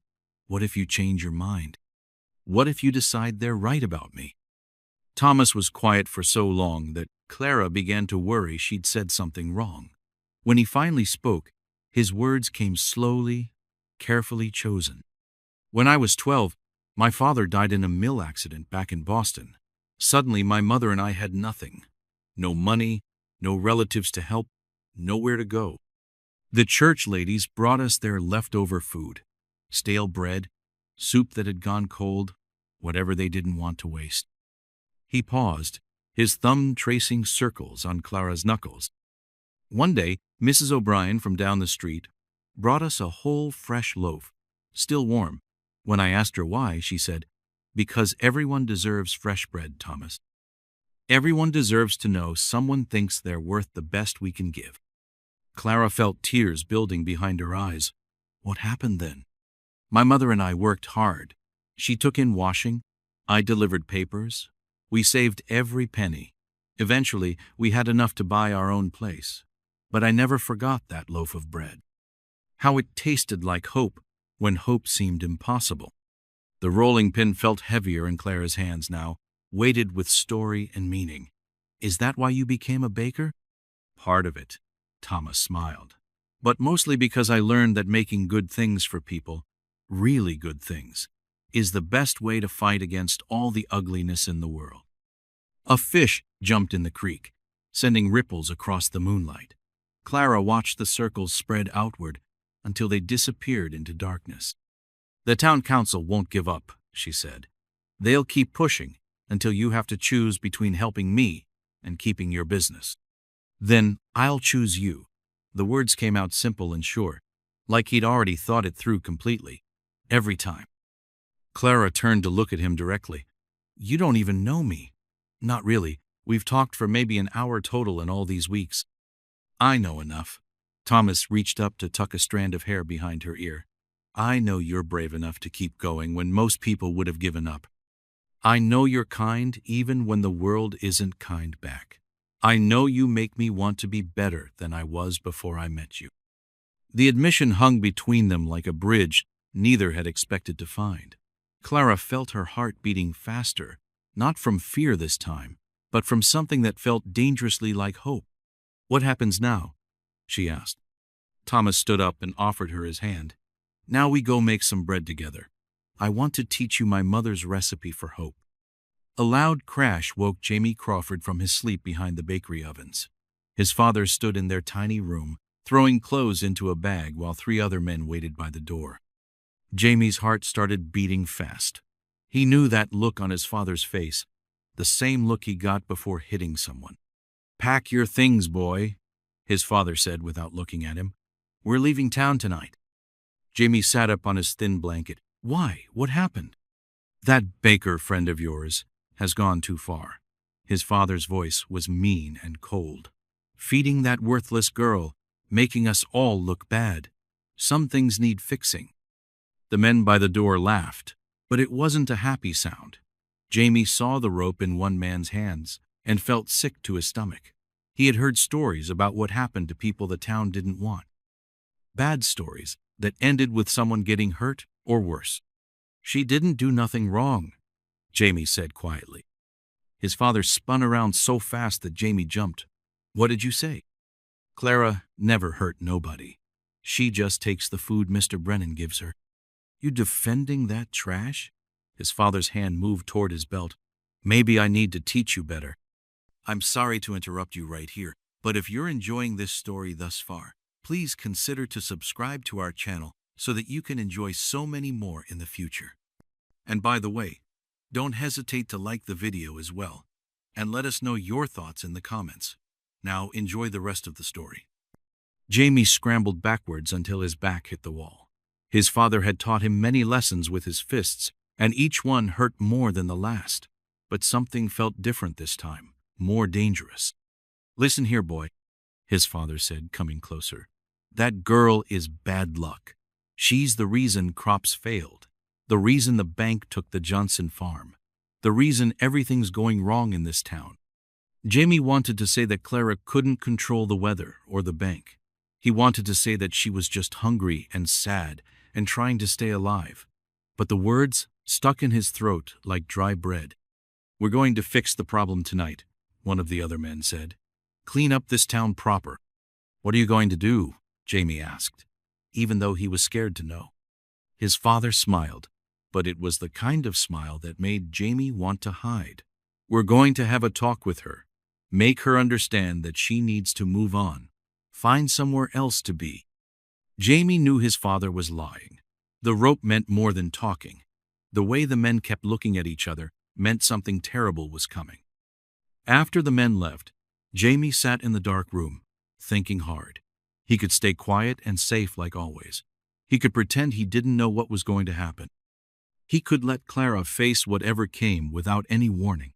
What if you change your mind? What if you decide they're right about me? Thomas was quiet for so long that Clara began to worry she'd said something wrong. When he finally spoke, his words came slowly, carefully chosen. When I was 12, my father died in a mill accident back in Boston. Suddenly, my mother and I had nothing. No money, no relatives to help, nowhere to go. The church ladies brought us their leftover food, stale bread, soup that had gone cold, whatever they didn't want to waste. He paused, his thumb tracing circles on Clara's knuckles. One day, Mrs. O'Brien from down the street brought us a whole fresh loaf, still warm. When I asked her why, she said, "Because everyone deserves fresh bread, Thomas. Everyone deserves to know someone thinks they're worth the best we can give." Clara felt tears building behind her eyes. What happened then? My mother and I worked hard. She took in washing. I delivered papers. We saved every penny. Eventually, we had enough to buy our own place. But I never forgot that loaf of bread. How it tasted like hope when hope seemed impossible. The rolling pin felt heavier in Clara's hands now, weighted with story and meaning. Is that why you became a baker? Part of it, Thomas smiled. But mostly because I learned that making good things for people, really good things, is the best way to fight against all the ugliness in the world. A fish jumped in the creek, sending ripples across the moonlight. Clara watched the circles spread outward until they disappeared into darkness. The town council won't give up, she said. They'll keep pushing until you have to choose between helping me and keeping your business. Then I'll choose you. The words came out simple and sure, like he'd already thought it through completely, every time. Clara turned to look at him directly. You don't even know me. Not really. We've talked for maybe an hour total in all these weeks. I know enough. Thomas reached up to tuck a strand of hair behind her ear. I know you're brave enough to keep going when most people would have given up. I know you're kind even when the world isn't kind back. I know you make me want to be better than I was before I met you. The admission hung between them like a bridge neither had expected to find. Clara felt her heart beating faster, not from fear this time, but from something that felt dangerously like hope. What happens now? She asked. Thomas stood up and offered her his hand. Now we go make some bread together. I want to teach you my mother's recipe for hope. A loud crash woke Jamie Crawford from his sleep behind the bakery ovens. His father stood in their tiny room, throwing clothes into a bag while 3 other men waited by the door. Jamie's heart started beating fast. He knew that look on his father's face, the same look he got before hitting someone. Pack your things, boy, his father said without looking at him. We're leaving town tonight. Jamie sat up on his thin blanket. Why? What happened? That baker friend of yours has gone too far. His father's voice was mean and cold. Feeding that worthless girl, making us all look bad. Some things need fixing. The men by the door laughed, but it wasn't a happy sound. Jamie saw the rope in one man's hands and felt sick to his stomach. He had heard stories about what happened to people the town didn't want. Bad stories that ended with someone getting hurt or worse. She didn't do nothing wrong, Jamie said quietly. His father spun around so fast that Jamie jumped. What did you say? Clara never hurt nobody. She just takes the food Mr. Brennan gives her. You defending that trash? His father's hand moved toward his belt. Maybe I need to teach you better. I'm sorry to interrupt you right here, but if you're enjoying this story thus far, please consider to subscribe to our channel so that you can enjoy so many more in the future. And by the way, don't hesitate to like the video as well, and let us know your thoughts in the comments. Now enjoy the rest of the story. Jamie scrambled backwards until his back hit the wall. His father had taught him many lessons with his fists, and each one hurt more than the last. But something felt different this time, more dangerous. "Listen here, boy," his father said, coming closer. "That girl is bad luck. She's the reason crops failed, the reason the bank took the Johnson farm, the reason everything's going wrong in this town." Jamie wanted to say that Clara couldn't control the weather or the bank. He wanted to say that she was just hungry and sad and trying to stay alive. But the words stuck in his throat like dry bread. "We're going to fix the problem tonight," one of the other men said. "Clean up this town proper." "What are you going to do?" Jamie asked, even though he was scared to know. His father smiled, but it was the kind of smile that made Jamie want to hide. "We're going to have a talk with her. Make her understand that she needs to move on. Find somewhere else to be." Jamie knew his father was lying. The rope meant more than talking. The way the men kept looking at each other meant something terrible was coming. After the men left, Jamie sat in the dark room, thinking hard. He could stay quiet and safe like always. He could pretend he didn't know what was going to happen. He could let Clara face whatever came without any warning.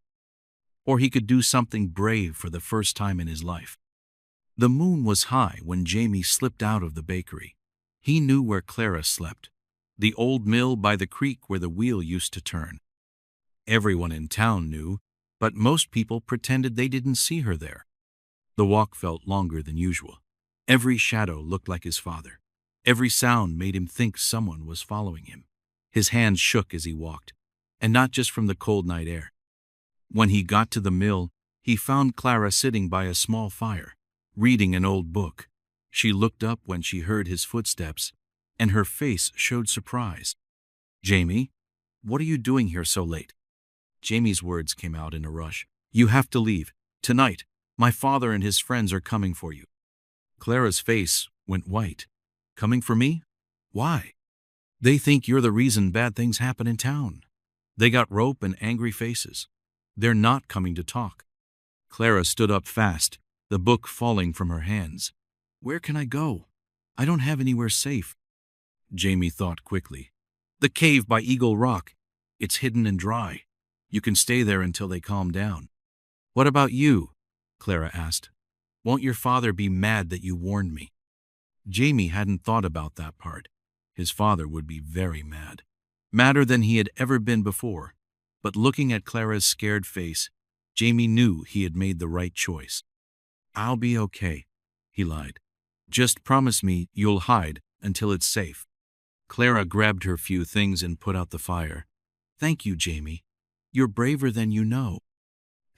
Or he could do something brave for the first time in his life. The moon was high when Jamie slipped out of the bakery. He knew where Clara slept, the old mill by the creek where the wheel used to turn. Everyone in town knew, but most people pretended they didn't see her there. The walk felt longer than usual. Every shadow looked like his father. Every sound made him think someone was following him. His hands shook as he walked, and not just from the cold night air. When he got to the mill, he found Clara sitting by a small fire, reading an old book. She looked up when she heard his footsteps, and her face showed surprise. "Jamie, what are you doing here so late?" Jamie's words came out in a rush. "You have to leave. Tonight, my father and his friends are coming for you." Clara's face went white. "Coming for me? Why?" "They think you're the reason bad things happen in town." They got rope and angry faces. "They're not coming to talk." Clara stood up fast, the book falling from her hands. "Where can I go? I don't have anywhere safe." Jamie thought quickly. "The cave by Eagle Rock. It's hidden and dry. You can stay there until they calm down." "What about you?" Clara asked. "Won't your father be mad that you warned me?" Jamie hadn't thought about that part. His father would be very mad. Madder than he had ever been before. But looking at Clara's scared face, Jamie knew he had made the right choice. "I'll be okay," he lied. "Just promise me you'll hide until it's safe." Clara grabbed her few things and put out the fire. "Thank you, Jamie. You're braver than you know."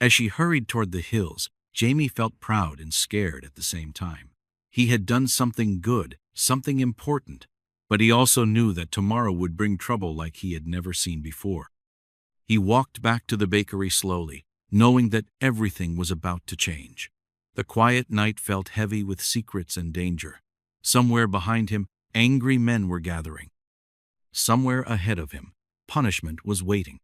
As she hurried toward the hills, Jamie felt proud and scared at the same time. He had done something good, something important, but he also knew that tomorrow would bring trouble like he had never seen before. He walked back to the bakery slowly, knowing that everything was about to change. The quiet night felt heavy with secrets and danger. Somewhere behind him, angry men were gathering. Somewhere ahead of him, punishment was waiting.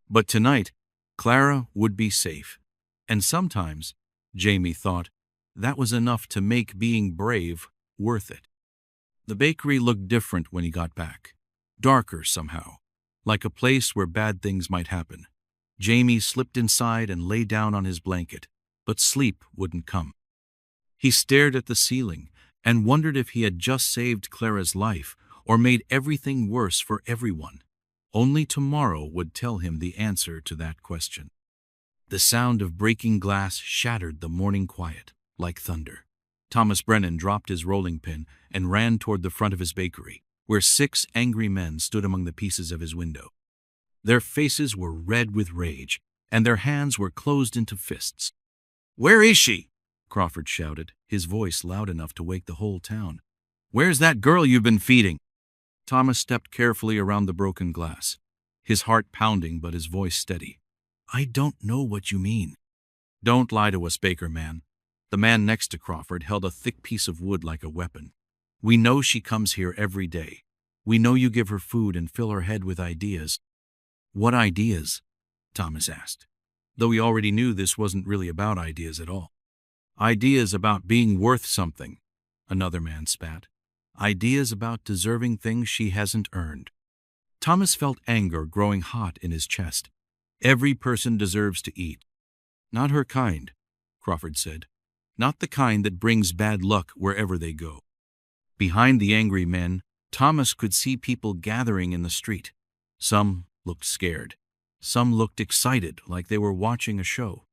But tonight, Clara would be safe. And sometimes, Jamie thought, that was enough to make being brave worth it. The bakery looked different when he got back. Darker somehow, like a place where bad things might happen. Jamie slipped inside and lay down on his blanket, but sleep wouldn't come. He stared at the ceiling and wondered if he had just saved Clara's life or made everything worse for everyone. Only tomorrow would tell him the answer to that question. The sound of breaking glass shattered the morning quiet, like thunder. Thomas Brennan dropped his rolling pin and ran toward the front of his bakery, where 6 angry men stood among the pieces of his window. Their faces were red with rage, and their hands were closed into fists. "Where is she?" Crawford shouted, his voice loud enough to wake the whole town. "Where's that girl you've been feeding?" Thomas stepped carefully around the broken glass, his heart pounding but his voice steady. "I don't know what you mean." "Don't lie to us, Baker man." The man next to Crawford held a thick piece of wood like a weapon. "We know she comes here every day. We know you give her food and fill her head with ideas." "What ideas?" Thomas asked, though he already knew this wasn't really about ideas at all. "Ideas about being worth something," another man spat. "Ideas about deserving things she hasn't earned." Thomas felt anger growing hot in his chest. Every person deserves to eat. Not her kind, Crawford said. Not the kind that brings bad luck wherever they go. Behind the angry men, Thomas could see people gathering in the street. Some looked scared. Some looked excited, like they were watching a show.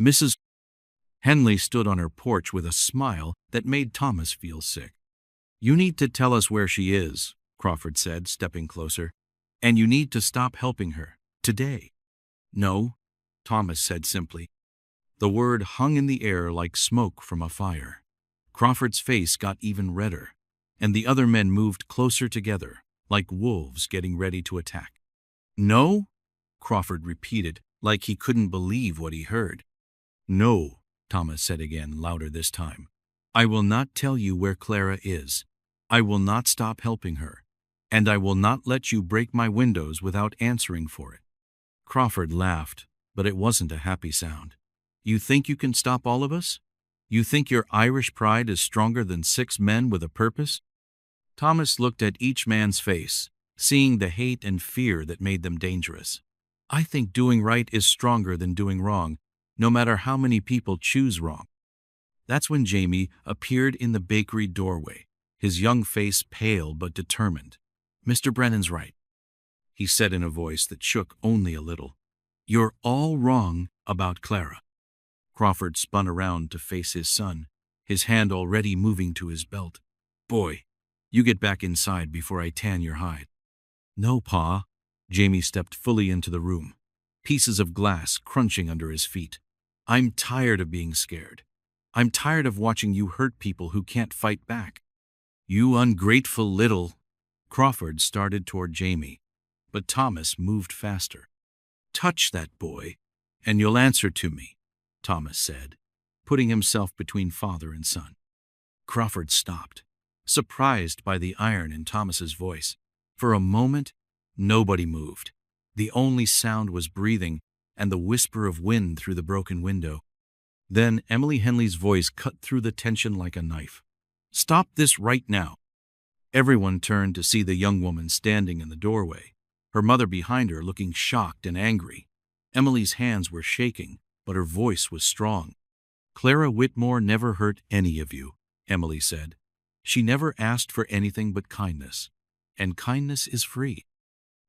Mrs. Henley stood on her porch with a smile that made Thomas feel sick. "You need to tell us where she is," Crawford said, stepping closer. "And you need to stop helping her. Today." "No," Thomas said simply. The word hung in the air like smoke from a fire. Crawford's face got even redder, and the other men moved closer together, like wolves getting ready to attack. "No?" Crawford repeated, like he couldn't believe what he heard. "No," Thomas said again, louder this time. "I will not tell you where Clara is. I will not stop helping her. And I will not let you break my windows without answering for it." Crawford laughed, but it wasn't a happy sound. "You think you can stop all of us? You think your Irish pride is stronger than 6 men with a purpose?" Thomas looked at each man's face, seeing the hate and fear that made them dangerous. "I think doing right is stronger than doing wrong, no matter how many people choose wrong." That's when Jamie appeared in the bakery doorway, his young face pale but determined. "Mr. Brennan's right," he said in a voice that shook only a little. "You're all wrong about Clara." Crawford spun around to face his son, his hand already moving to his belt. "Boy, you get back inside before I tan your hide." "No, Pa." Jamie stepped fully into the room, pieces of glass crunching under his feet. "I'm tired of being scared. I'm tired of watching you hurt people who can't fight back." "You ungrateful little—" Crawford started toward Jamie, but Thomas moved faster. "Touch that boy, and you'll answer to me," Thomas said, putting himself between father and son. Crawford stopped, surprised by the iron in Thomas's voice. For a moment, nobody moved. The only sound was breathing and the whisper of wind through the broken window. Then Emily Henley's voice cut through the tension like a knife. "Stop this right now." Everyone turned to see the young woman standing in the doorway, her mother behind her looking shocked and angry. Emily's hands were shaking, but her voice was strong. "Clara Whitmore never hurt any of you," Emily said. "She never asked for anything but kindness, and kindness is free."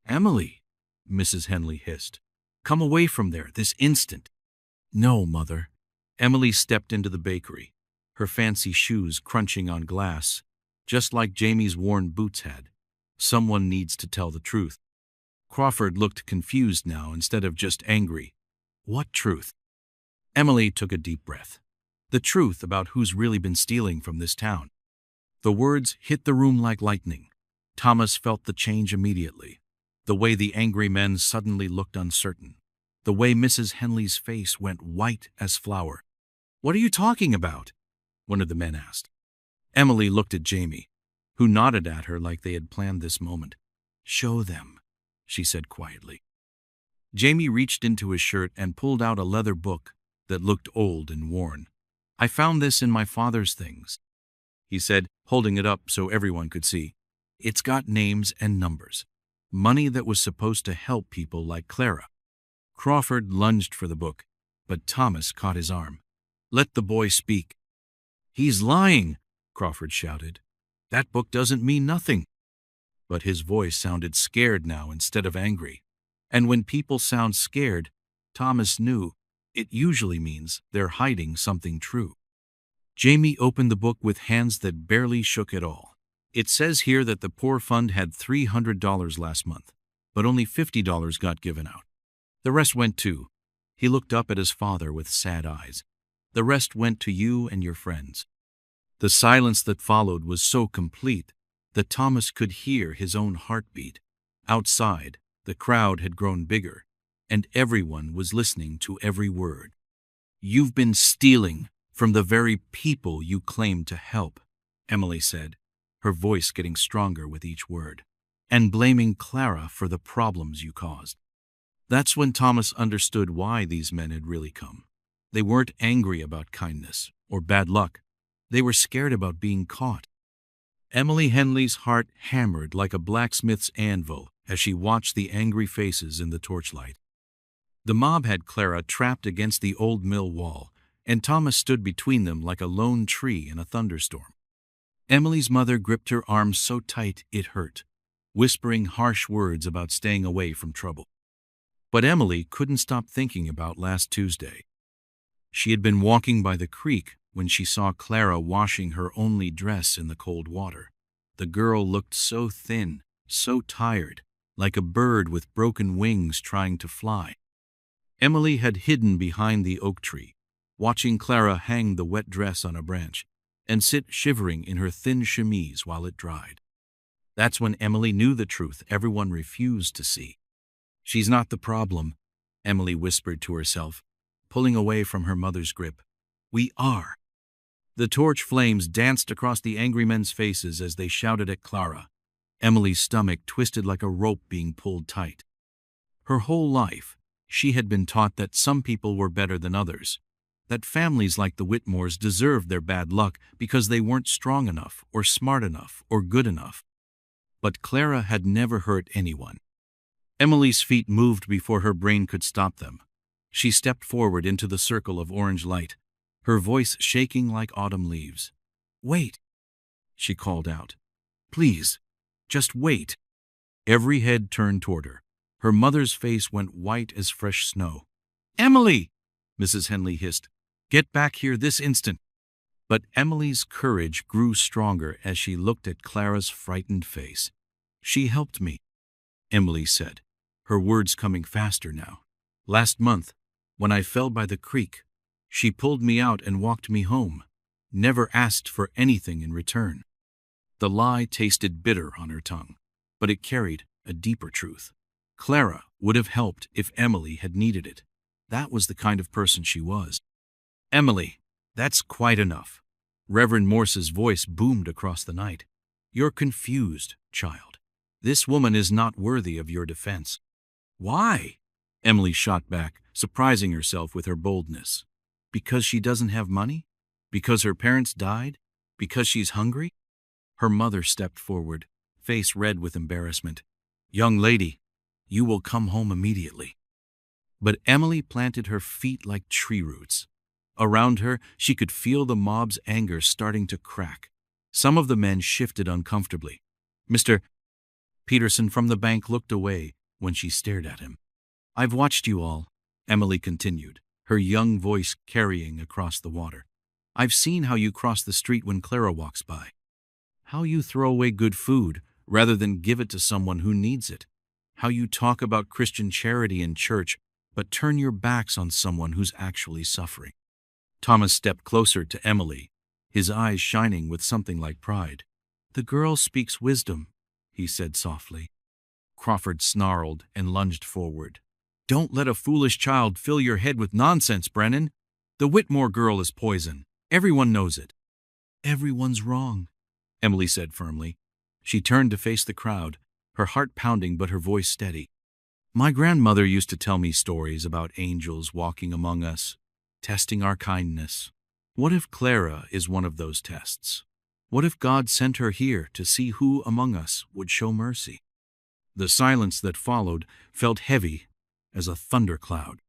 "Emily," Mrs. Henley hissed, "come away from there this instant." "No, Mother." Emily stepped into the bakery, her fancy shoes crunching on glass, just like Jamie's worn boots had. "Someone needs to tell the truth." Crawford looked confused now instead of just angry. "What truth?" Emily took a deep breath. "The truth about who's really been stealing from this town." The words hit the room like lightning. Thomas felt the change immediately. The way the angry men suddenly looked uncertain. The way Mrs. Henley's face went white as flour. "What are you talking about?" one of the men asked. Emily looked at Jamie, who nodded at her like they had planned this moment. "Show them," she said quietly. Jamie reached into his shirt and pulled out a leather book that looked old and worn. "I found this in my father's things," he said, holding it up so everyone could see. "It's got names and numbers. Money that was supposed to help people like Clara." Crawford lunged for the book, but Thomas caught his arm. "Let the boy speak." "He's lying," Crawford shouted. "That book doesn't mean nothing." But his voice sounded scared now instead of angry. And when people sound scared, Thomas knew, it usually means they're hiding something true. Jamie opened the book with hands that barely shook at all. "It says here that the Poor Fund had $300 last month, but only $50 got given out. The rest went to—" He looked up at his father with sad eyes. "The rest went to you and your friends." The silence that followed was so complete that Thomas could hear his own heartbeat. Outside, the crowd had grown bigger, and everyone was listening to every word. "You've been stealing from the very people you claim to help," Emily said, her voice getting stronger with each word, "and blaming Clara for the problems you caused." That's when Thomas understood why these men had really come. They weren't angry about kindness or bad luck. They were scared about being caught. Emily Henley's heart hammered like a blacksmith's anvil as she watched the angry faces in the torchlight. The mob had Clara trapped against the old mill wall, and Thomas stood between them like a lone tree in a thunderstorm. Emily's mother gripped her arm so tight it hurt, whispering harsh words about staying away from trouble. But Emily couldn't stop thinking about last Tuesday. She had been walking by the creek when she saw Clara washing her only dress in the cold water. The girl looked so thin, so tired, like a bird with broken wings trying to fly. Emily had hidden behind the oak tree, watching Clara hang the wet dress on a branch and sit shivering in her thin chemise while it dried. That's when Emily knew the truth everyone refused to see. "She's not the problem," Emily whispered to herself, pulling away from her mother's grip. "We are." The torch flames danced across the angry men's faces as they shouted at Clara. Emily's stomach twisted like a rope being pulled tight. Her whole life, she had been taught that some people were better than others, that families like the Whitmores deserved their bad luck because they weren't strong enough or smart enough or good enough. But Clara had never hurt anyone. Emily's feet moved before her brain could stop them. She stepped forward into the circle of orange light, her voice shaking like autumn leaves. "Wait," she called out. "Please, just wait." Every head turned toward her. Her mother's face went white as fresh snow. "Emily!" Mrs. Henley hissed. "Get back here this instant." But Emily's courage grew stronger as she looked at Clara's frightened face. "She helped me," Emily said, her words coming faster now. "Last month, when I fell by the creek, she pulled me out and walked me home, never asked for anything in return." The lie tasted bitter on her tongue, but it carried a deeper truth. Clara would have helped if Emily had needed it. That was the kind of person she was. "Emily, that's quite enough." Reverend Morse's voice boomed across the night. "You're confused, child. This woman is not worthy of your defense." "Why?" Emily shot back, surprising herself with her boldness. "Because she doesn't have money? Because her parents died? Because she's hungry?" Her mother stepped forward, face red with embarrassment. "Young lady, you will come home immediately." But Emily planted her feet like tree roots. Around her, she could feel the mob's anger starting to crack. Some of the men shifted uncomfortably. Mr. Peterson from the bank looked away when she stared at him. "I've watched you all," Emily continued, her young voice carrying across the water. "I've seen how you cross the street when Clara walks by. How you throw away good food rather than give it to someone who needs it. How you talk about Christian charity in church, but turn your backs on someone who's actually suffering." Thomas stepped closer to Emily, his eyes shining with something like pride. "The girl speaks wisdom," he said softly. Crawford snarled and lunged forward. "Don't let a foolish child fill your head with nonsense, Brennan. The Whitmore girl is poison. Everyone knows it." "Everyone's wrong," Emily said firmly. She turned to face the crowd, her heart pounding but her voice steady. "My grandmother used to tell me stories about angels walking among us, testing our kindness. What if Clara is one of those tests? What if God sent her here to see who among us would show mercy?" The silence that followed felt heavy as a thundercloud.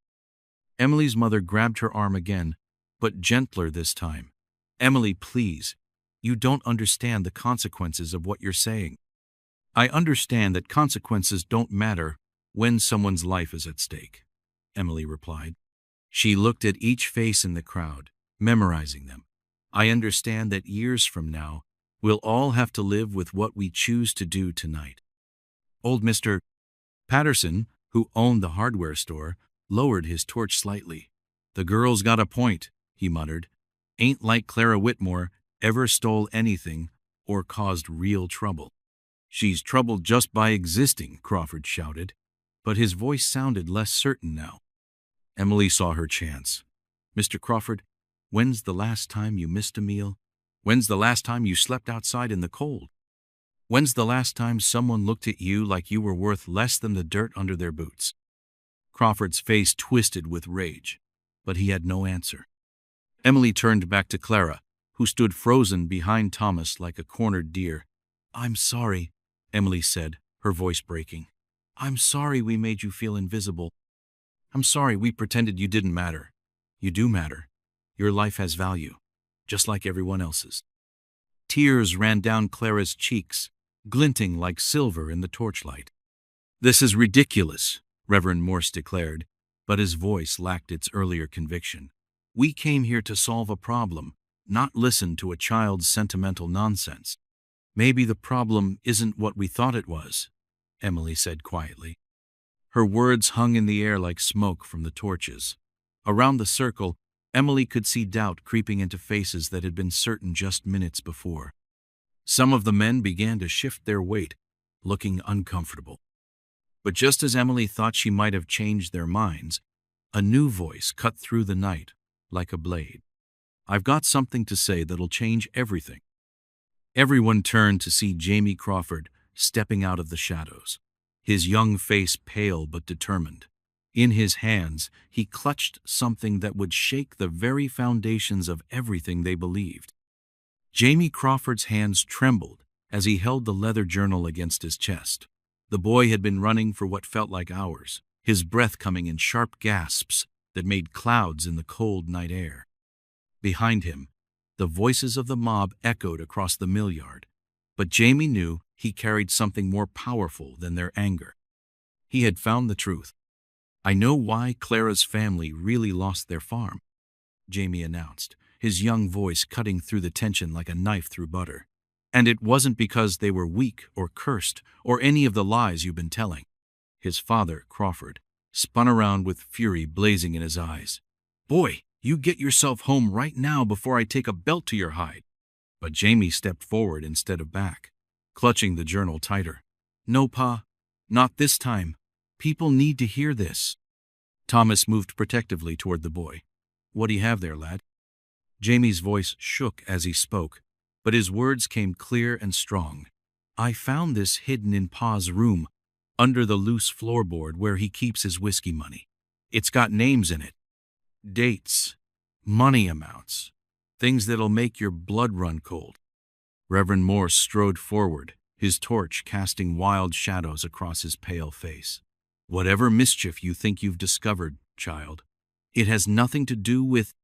Emily's mother grabbed her arm again, but gentler this time. "Emily, please. You don't understand the consequences of what you're saying." "I understand that consequences don't matter when someone's life is at stake," Emily replied. She looked at each face in the crowd, memorizing them. "I understand that years from now, we'll all have to live with what we choose to do tonight." Old Mr. Patterson, who owned the hardware store, lowered his torch slightly. "The girl's got a point," he muttered. "Ain't like Clara Whitmore ever stole anything or caused real trouble." "She's troubled just by existing," Crawford shouted, but his voice sounded less certain now. Emily saw her chance. "Mr. Crawford, when's the last time you missed a meal? When's the last time you slept outside in the cold? When's the last time someone looked at you like you were worth less than the dirt under their boots?" Crawford's face twisted with rage, but he had no answer. Emily turned back to Clara, who stood frozen behind Thomas like a cornered deer. I'm sorry, Emily said, her voice breaking. I'm sorry we made you feel invisible. I'm sorry we pretended you didn't matter. You do matter. Your life has value, just like everyone else's. Tears ran down Clara's cheeks, glinting like silver in the torchlight. This is ridiculous, Reverend Morse declared, but his voice lacked its earlier conviction. We came here to solve a problem, not listen to a child's sentimental nonsense. Maybe the problem isn't what we thought it was, Emily said quietly. Her words hung in the air like smoke from the torches. Around the circle, Emily could see doubt creeping into faces that had been certain just minutes before. Some of the men began to shift their weight, looking uncomfortable. But just as Emily thought she might have changed their minds, a new voice cut through the night like a blade. I've got something to say that'll change everything. Everyone turned to see Jamie Crawford stepping out of the shadows, his young face pale but determined. In his hands, he clutched something that would shake the very foundations of everything they believed. Jamie Crawford's hands trembled as he held the leather journal against his chest. The boy had been running for what felt like hours, his breath coming in sharp gasps that made clouds in the cold night air. Behind him, the voices of the mob echoed across the mill yard, but Jamie knew he carried something more powerful than their anger. He had found the truth. I know why Clara's family really lost their farm, Jamie announced, his young voice cutting through the tension like a knife through butter. And it wasn't because they were weak or cursed or any of the lies you've been telling. His father, Crawford, spun around with fury blazing in his eyes. Boy, you get yourself home right now before I take a belt to your hide. But Jamie stepped forward instead of back, clutching the journal tighter. No, Pa, not this time. People need to hear this. Thomas moved protectively toward the boy. What do you have there, lad? Jamie's voice shook as he spoke, but his words came clear and strong. I found this hidden in Pa's room, under the loose floorboard where he keeps his whiskey money. It's got names in it. Dates. Money amounts. Things that'll make your blood run cold. Reverend Morse strode forward, his torch casting wild shadows across his pale face. Whatever mischief you think you've discovered, child, it has nothing to do with...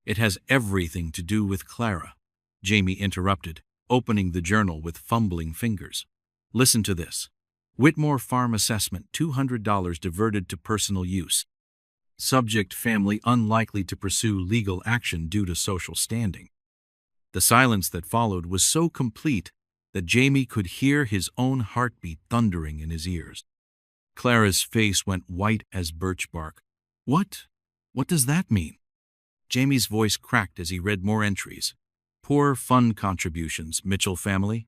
It has everything to do with Clara, Jamie interrupted, opening the journal with fumbling fingers. Listen to this. Whitmore Farm Assessment, $200 diverted to personal use. Subject family unlikely to pursue legal action due to social standing. The silence that followed was so complete that Jamie could hear his own heartbeat thundering in his ears. Clara's face went white as birch bark. What? What does that mean? Jamie's voice cracked as he read more entries. Poor fund contributions, Mitchell family,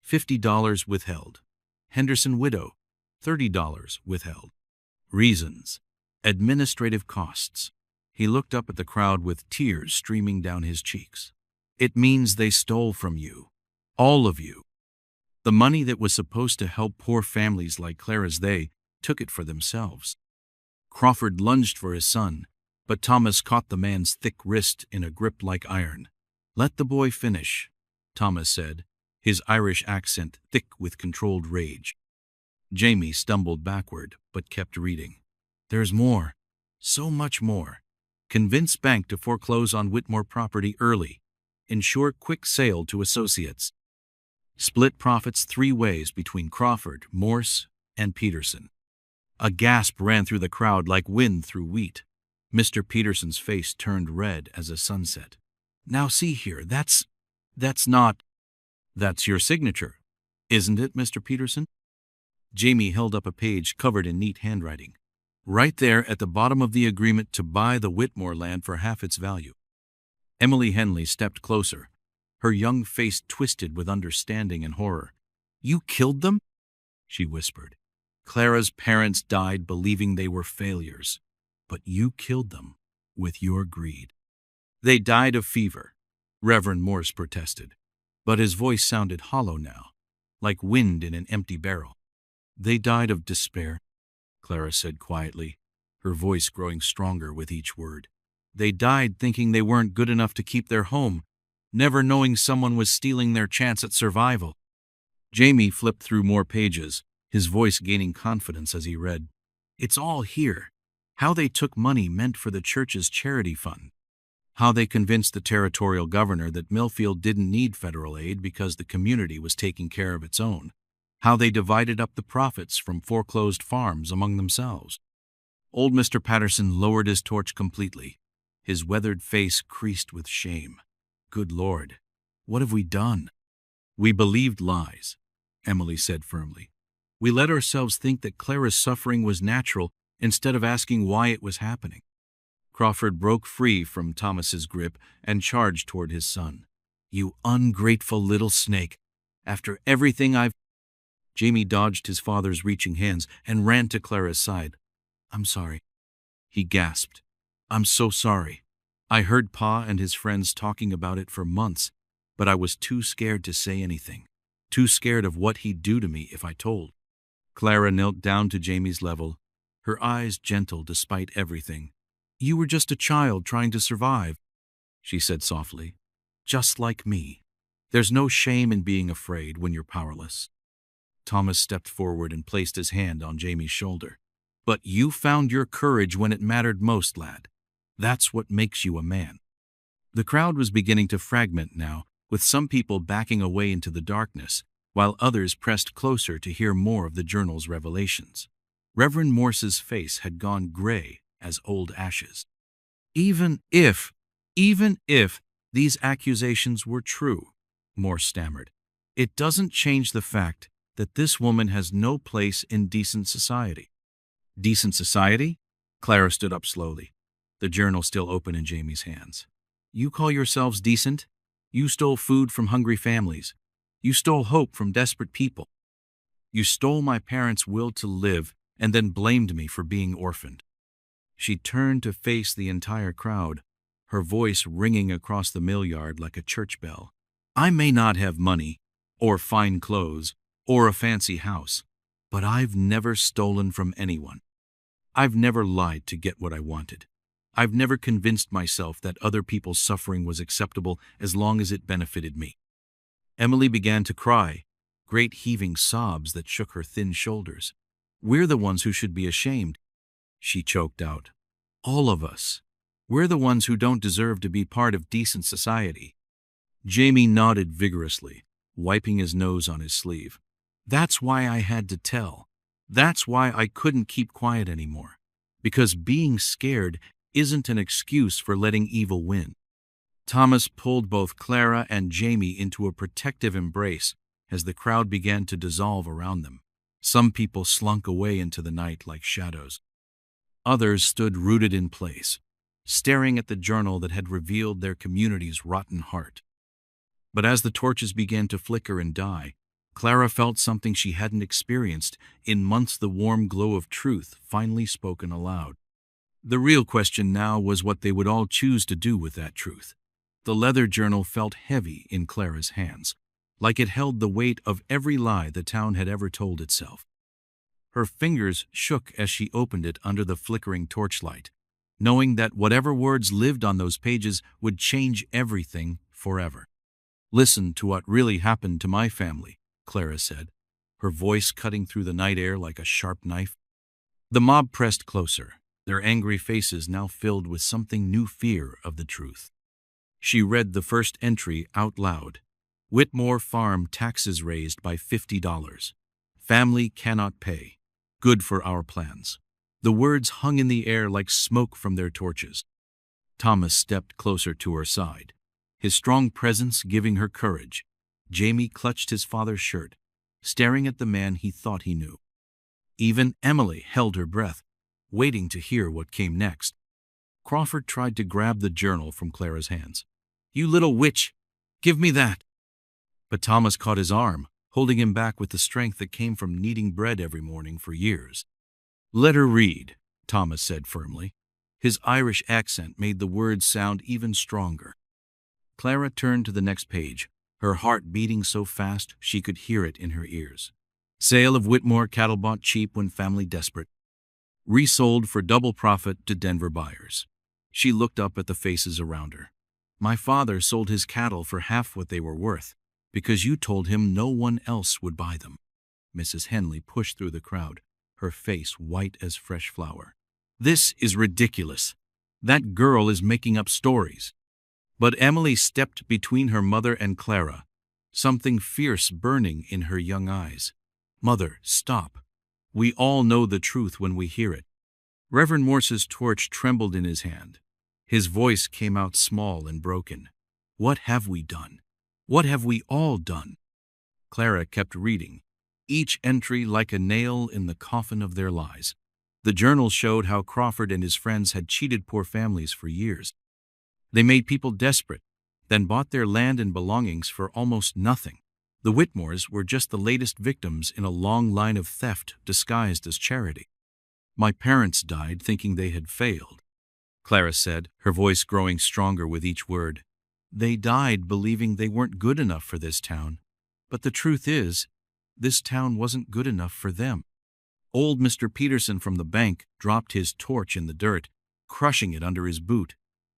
$50 withheld. Henderson widow, $30 withheld. Reasons. Administrative costs. He looked up at the crowd with tears streaming down his cheeks. It means they stole from you. All of you. The money that was supposed to help poor families like Clara's, they took it for themselves. Crawford lunged for his son, but Thomas caught the man's thick wrist in a grip like iron. Let the boy finish, Thomas said, his Irish accent thick with controlled rage. Jamie stumbled backward, but kept reading. There's more. So much more. Convince bank to foreclose on Whitmore property early. Ensure quick sale to associates. Split profits 3 ways between Crawford, Morse, and Peterson. A gasp ran through the crowd like wind through wheat. Mr. Peterson's face turned red as a sunset. Now see here, that's not... That's your signature, isn't it, Mr. Peterson? Jamie held up a page covered in neat handwriting. Right there at the bottom of the agreement to buy the Whitmore land for half its value. Emily Henley stepped closer, her young face twisted with understanding and horror. You killed them? She whispered. Clara's parents died believing they were failures, but you killed them with your greed. They died of fever, Reverend Morse protested, but his voice sounded hollow now, like wind in an empty barrel. They died of despair, Clara said quietly, her voice growing stronger with each word. They died thinking they weren't good enough to keep their home, never knowing someone was stealing their chance at survival. Jamie flipped through more pages, his voice gaining confidence as he read. It's all here. How they took money meant for the church's charity fund. How they convinced the territorial governor that Millfield didn't need federal aid because the community was taking care of its own. How they divided up the profits from foreclosed farms among themselves. Old Mr. Patterson lowered his torch completely. His weathered face creased with shame. Good Lord, what have we done? We believed lies, Emily said firmly. We let ourselves think that Clara's suffering was natural instead of asking why it was happening. Crawford broke free from Thomas's grip and charged toward his son. You ungrateful little snake. After everything I've... Jamie dodged his father's reaching hands and ran to Clara's side. I'm sorry, he gasped. I'm so sorry. I heard Pa and his friends talking about it for months, but I was too scared to say anything. Too scared of what he'd do to me if I told. Clara knelt down to Jamie's level, her eyes gentle despite everything. You were just a child trying to survive, she said softly. Just like me. There's no shame in being afraid when you're powerless. Thomas stepped forward and placed his hand on Jamie's shoulder. But you found your courage when it mattered most, lad. That's what makes you a man. The crowd was beginning to fragment now, with some people backing away into the darkness, while others pressed closer to hear more of the journal's revelations. Reverend Morse's face had gone gray as old ashes. Even if these accusations were true, Morse stammered, it doesn't change the fact that this woman has no place in decent society. Decent society? Clara stood up slowly, the journal still open in Jamie's hands. You call yourselves decent? You stole food from hungry families. You stole hope from desperate people. You stole my parents' will to live and then blamed me for being orphaned. She turned to face the entire crowd, her voice ringing across the mill yard like a church bell. I may not have money, or fine clothes, or a fancy house, but I've never stolen from anyone. I've never lied to get what I wanted. I've never convinced myself that other people's suffering was acceptable as long as it benefited me. Emily began to cry, great heaving sobs that shook her thin shoulders. We're the ones who should be ashamed, she choked out. All of us. We're the ones who don't deserve to be part of decent society. Jamie nodded vigorously, wiping his nose on his sleeve. That's why I had to tell. That's why I couldn't keep quiet anymore. Because being scared isn't an excuse for letting evil win. Thomas pulled both Clara and Jamie into a protective embrace as the crowd began to dissolve around them. Some people slunk away into the night like shadows. Others stood rooted in place, staring at the journal that had revealed their community's rotten heart. But as the torches began to flicker and die, Clara felt something she hadn't experienced in months. The warm glow of truth finally spoken aloud. The real question now was what they would all choose to do with that truth. The leather journal felt heavy in Clara's hands, like it held the weight of every lie the town had ever told itself. Her fingers shook as she opened it under the flickering torchlight, knowing that whatever words lived on those pages would change everything forever. Listen to what really happened to my family, Clara said, her voice cutting through the night air like a sharp knife. The mob pressed closer, their angry faces now filled with something new fear of the truth. She read the first entry out loud. Whitmore Farm taxes raised by $50. Family cannot pay. Good for our plans. The words hung in the air like smoke from their torches. Thomas stepped closer to her side, his strong presence giving her courage. Jamie clutched his father's shirt, staring at the man he thought he knew. Even Emily held her breath, waiting to hear what came next. Crawford tried to grab the journal from Clara's hands. You little witch! Give me that! But Thomas caught his arm, holding him back with the strength that came from kneading bread every morning for years. Let her read, Thomas said firmly. His Irish accent made the words sound even stronger. Clara turned to the next page, her heart beating so fast she could hear it in her ears. Sale of Whitmore cattle bought cheap when family desperate. Resold for double profit to Denver buyers. She looked up at the faces around her. My father sold his cattle for half what they were worth. Because you told him no one else would buy them. Mrs. Henley pushed through the crowd, her face white as fresh flour. This is ridiculous. That girl is making up stories. But Emily stepped between her mother and Clara, something fierce burning in her young eyes. Mother, stop. We all know the truth when we hear it. Reverend Morse's torch trembled in his hand. His voice came out small and broken. What have we done? What have we all done? Clara kept reading, each entry like a nail in the coffin of their lies. The journal showed how Crawford and his friends had cheated poor families for years. They made people desperate, then bought their land and belongings for almost nothing. The Whitmores were just the latest victims in a long line of theft disguised as charity. My parents died thinking they had failed, Clara said, her voice growing stronger with each word. They died believing they weren't good enough for this town. But the truth is, this town wasn't good enough for them. Old Mr. Peterson from the bank dropped his torch in the dirt, crushing it under his boot.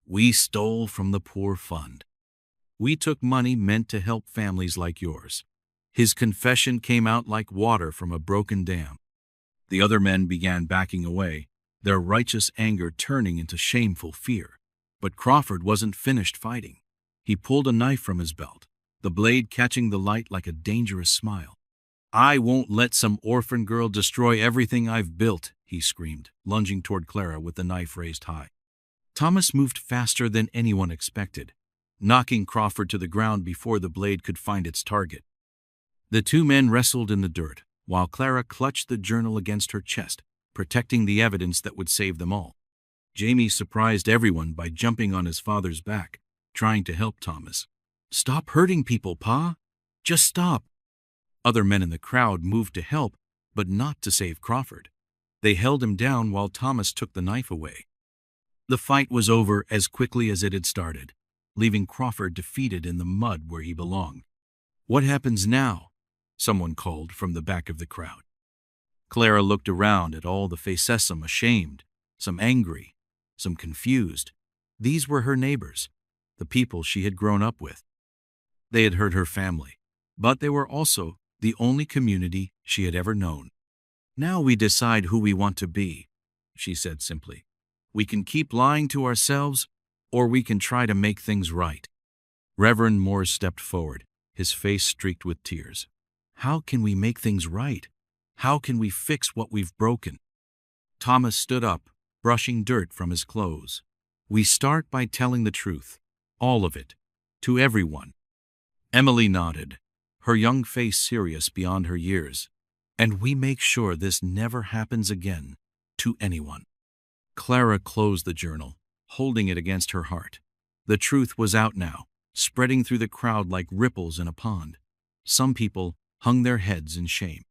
We stole from the poor fund. We took money meant to help families like yours. His confession came out like water from a broken dam. The other men began backing away, their righteous anger turning into shameful fear. But Crawford wasn't finished fighting. He pulled a knife from his belt, the blade catching the light like a dangerous smile. I won't let some orphan girl destroy everything I've built, he screamed, lunging toward Clara with the knife raised high. Thomas moved faster than anyone expected, knocking Crawford to the ground before the blade could find its target. The two men wrestled in the dirt, while Clara clutched the journal against her chest, protecting the evidence that would save them all. Jamie surprised everyone by jumping on his father's back, trying to help Thomas. Stop hurting people, Pa. Just stop. Other men in the crowd moved to help, but not to save Crawford. They held him down while Thomas took the knife away. The fight was over as quickly as it had started, leaving Crawford defeated in the mud where he belonged. What happens now? Someone called from the back of the crowd. Clara looked around at all the faces, some ashamed, some angry, some confused. These were her neighbors, the people she had grown up with. They had hurt her family, but they were also the only community she had ever known. Now we decide who we want to be, she said simply. We can keep lying to ourselves, or we can try to make things right. Reverend Morse stepped forward, his face streaked with tears. How can we make things right? How can we fix what we've broken? Thomas stood up, brushing dirt from his clothes. We start by telling the truth, all of it, to everyone. Emily nodded, her young face serious beyond her years. And we make sure this never happens again, to anyone. Clara closed the journal, holding it against her heart. The truth was out now, spreading through the crowd like ripples in a pond. Some people hung their heads in shame.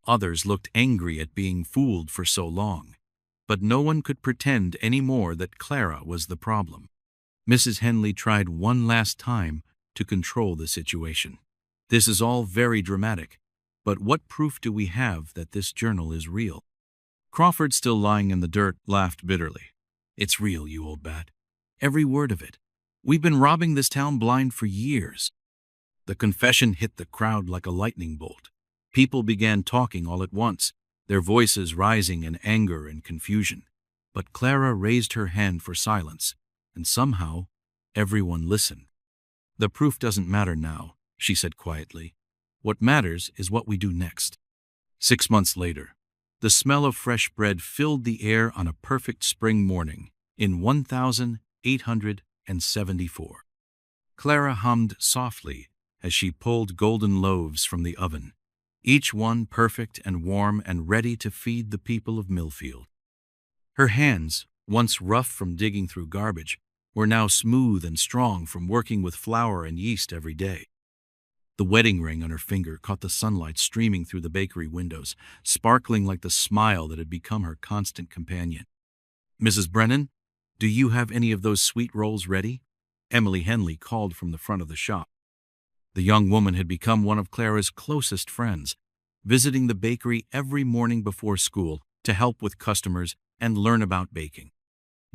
Others looked angry at being fooled for so long. But no one could pretend any more that Clara was the problem. Mrs. Henley tried one last time to control the situation. This is all very dramatic, but what proof do we have that this journal is real? Crawford, still lying in the dirt, laughed bitterly. It's real, you old bat. Every word of it. We've been robbing this town blind for years. The confession hit the crowd like a lightning bolt. People began talking all at once, their voices rising in anger and confusion. But Clara raised her hand for silence, and somehow everyone listened. The proof doesn't matter now, she said quietly. What matters is what we do next. 6 months later, the smell of fresh bread filled the air on a perfect spring morning in 1874. Clara hummed softly as she pulled golden loaves from the oven, each one perfect and warm and ready to feed the people of Millfield. Her hands, once rough from digging through garbage, were now smooth and strong from working with flour and yeast every day. The wedding ring on her finger caught the sunlight streaming through the bakery windows, sparkling like the smile that had become her constant companion. Mrs. Brennan, do you have any of those sweet rolls ready? Emily Henley called from the front of the shop. The young woman had become one of Clara's closest friends, visiting the bakery every morning before school to help with customers and learn about baking.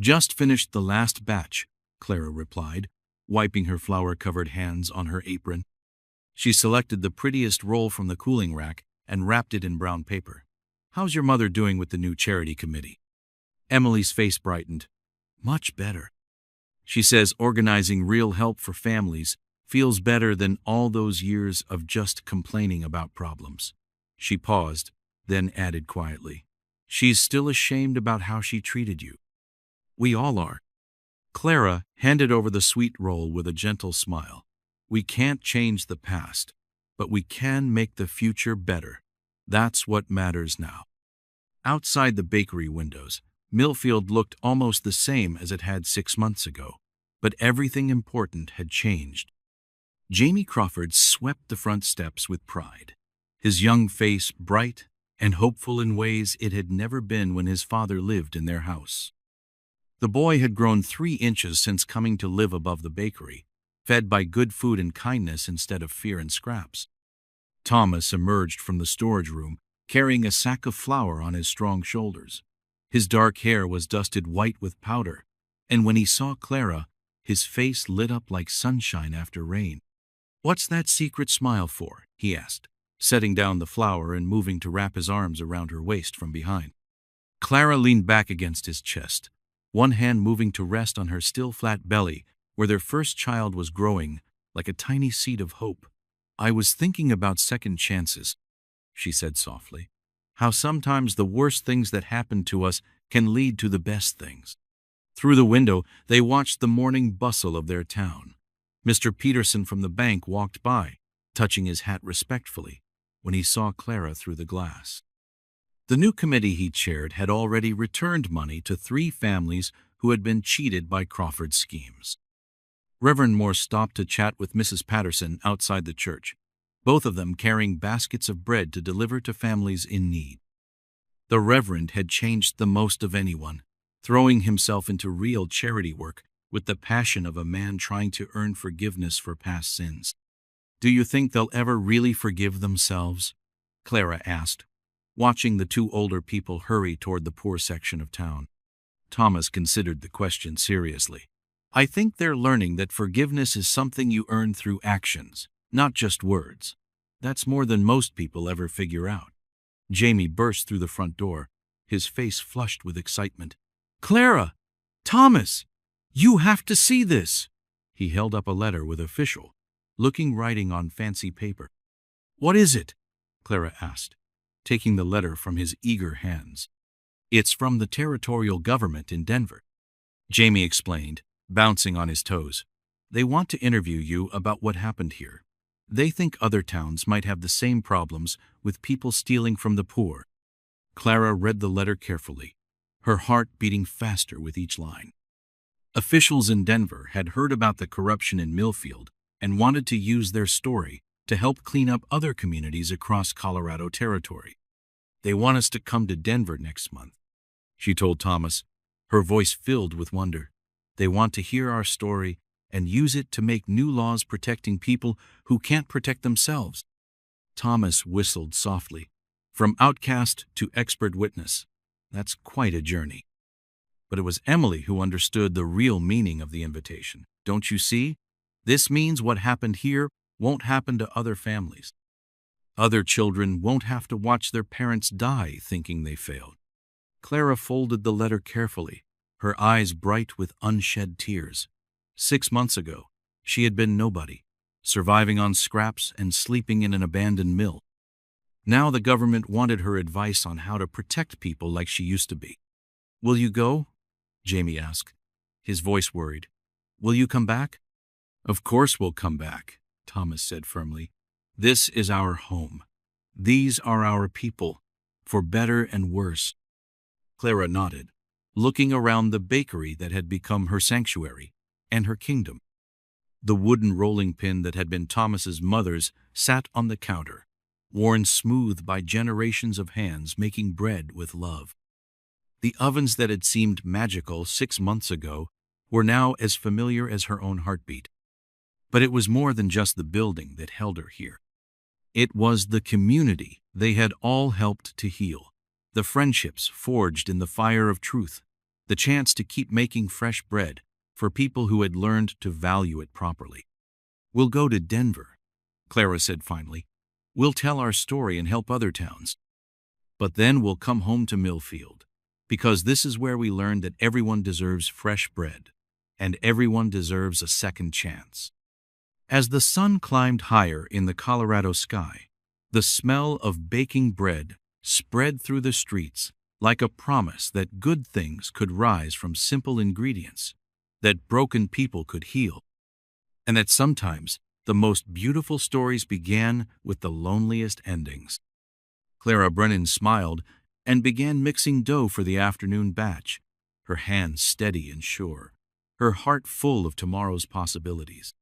Just finished the last batch, Clara replied, wiping her flour-covered hands on her apron. She selected the prettiest roll from the cooling rack and wrapped it in brown paper. "How's your mother doing with the new charity committee?" Emily's face brightened. "Much better. She says organizing real help for families feels better than all those years of just complaining about problems." She paused, then added quietly, "She's still ashamed about how she treated you." "We all are." Clara handed over the sweet roll with a gentle smile. "We can't change the past, but we can make the future better. That's what matters now." Outside the bakery windows, Millfield looked almost the same as it had 6 months ago, but everything important had changed. Jamie Crawford swept the front steps with pride, his young face bright and hopeful in ways it had never been when his father lived in their house. The boy had grown 3 inches since coming to live above the bakery, fed by good food and kindness instead of fear and scraps. Thomas emerged from the storage room, carrying a sack of flour on his strong shoulders. His dark hair was dusted white with powder, and when he saw Clara, his face lit up like sunshine after rain. "What's that secret smile for?" he asked, setting down the flour and moving to wrap his arms around her waist from behind. Clara leaned back against his chest, one hand moving to rest on her still flat belly, where their first child was growing like a tiny seed of hope. "I was thinking about second chances," she said softly. "How sometimes the worst things that happen to us can lead to the best things." Through the window, they watched the morning bustle of their town. Mr. Peterson from the bank walked by, touching his hat respectfully, when he saw Clara through the glass. The new committee he chaired had already returned money to 3 families who had been cheated by Crawford's schemes. Reverend Moore stopped to chat with Mrs. Patterson outside the church, both of them carrying baskets of bread to deliver to families in need. The Reverend had changed the most of anyone, throwing himself into real charity work with the passion of a man trying to earn forgiveness for past sins. "Do you think they'll ever really forgive themselves?" Clara asked, watching the 2 older people hurry toward the poor section of town. Thomas considered the question seriously. "I think they're learning that forgiveness is something you earn through actions, not just words. That's more than most people ever figure out." Jamie burst through the front door, his face flushed with excitement. "Clara! Thomas! You have to see this!" He held up a letter with official, looking writing on fancy paper. "What is it?" Clara asked, taking the letter from his eager hands. "It's from the territorial government in Denver," Jamie explained, bouncing on his toes. "They want to interview you about what happened here. They think other towns might have the same problems with people stealing from the poor." Clara read the letter carefully, her heart beating faster with each line. Officials in Denver had heard about the corruption in Millfield and wanted to use their story to help clean up other communities across Colorado territory. "They want us to come to Denver next month," she told Thomas, her voice filled with wonder. "They want to hear our story and use it to make new laws protecting people who can't protect themselves." Thomas whistled softly. From outcast to expert witness, that's quite a journey. But it was Emily who understood the real meaning of the invitation. "Don't you see? This means what happened here won't happen to other families. Other children won't have to watch their parents die thinking they failed." Clara folded the letter carefully, her eyes bright with unshed tears. 6 months ago, she had been nobody, surviving on scraps and sleeping in an abandoned mill. Now the government wanted her advice on how to protect people like she used to be. "Will you go?" Jamie asked, his voice worried. "Will you come back?" "Of course we'll come back," Thomas said firmly. "This is our home. These are our people, for better and worse." Clara nodded, looking around the bakery that had become her sanctuary and her kingdom. The wooden rolling pin that had been Thomas's mother's sat on the counter, worn smooth by generations of hands making bread with love. The ovens that had seemed magical 6 months ago were now as familiar as her own heartbeat. But it was more than just the building that held her here. It was the community they had all helped to heal, the friendships forged in the fire of truth, the chance to keep making fresh bread for people who had learned to value it properly. "We'll go to Denver," Clara said finally. "We'll tell our story and help other towns. But then we'll come home to Millfield, because this is where we learned that everyone deserves fresh bread, and everyone deserves a second chance." As the sun climbed higher in the Colorado sky, the smell of baking bread spread through the streets like a promise that good things could rise from simple ingredients, that broken people could heal, and that sometimes the most beautiful stories began with the loneliest endings. Clara Brennan smiled and began mixing dough for the afternoon batch, her hands steady and sure, her heart full of tomorrow's possibilities.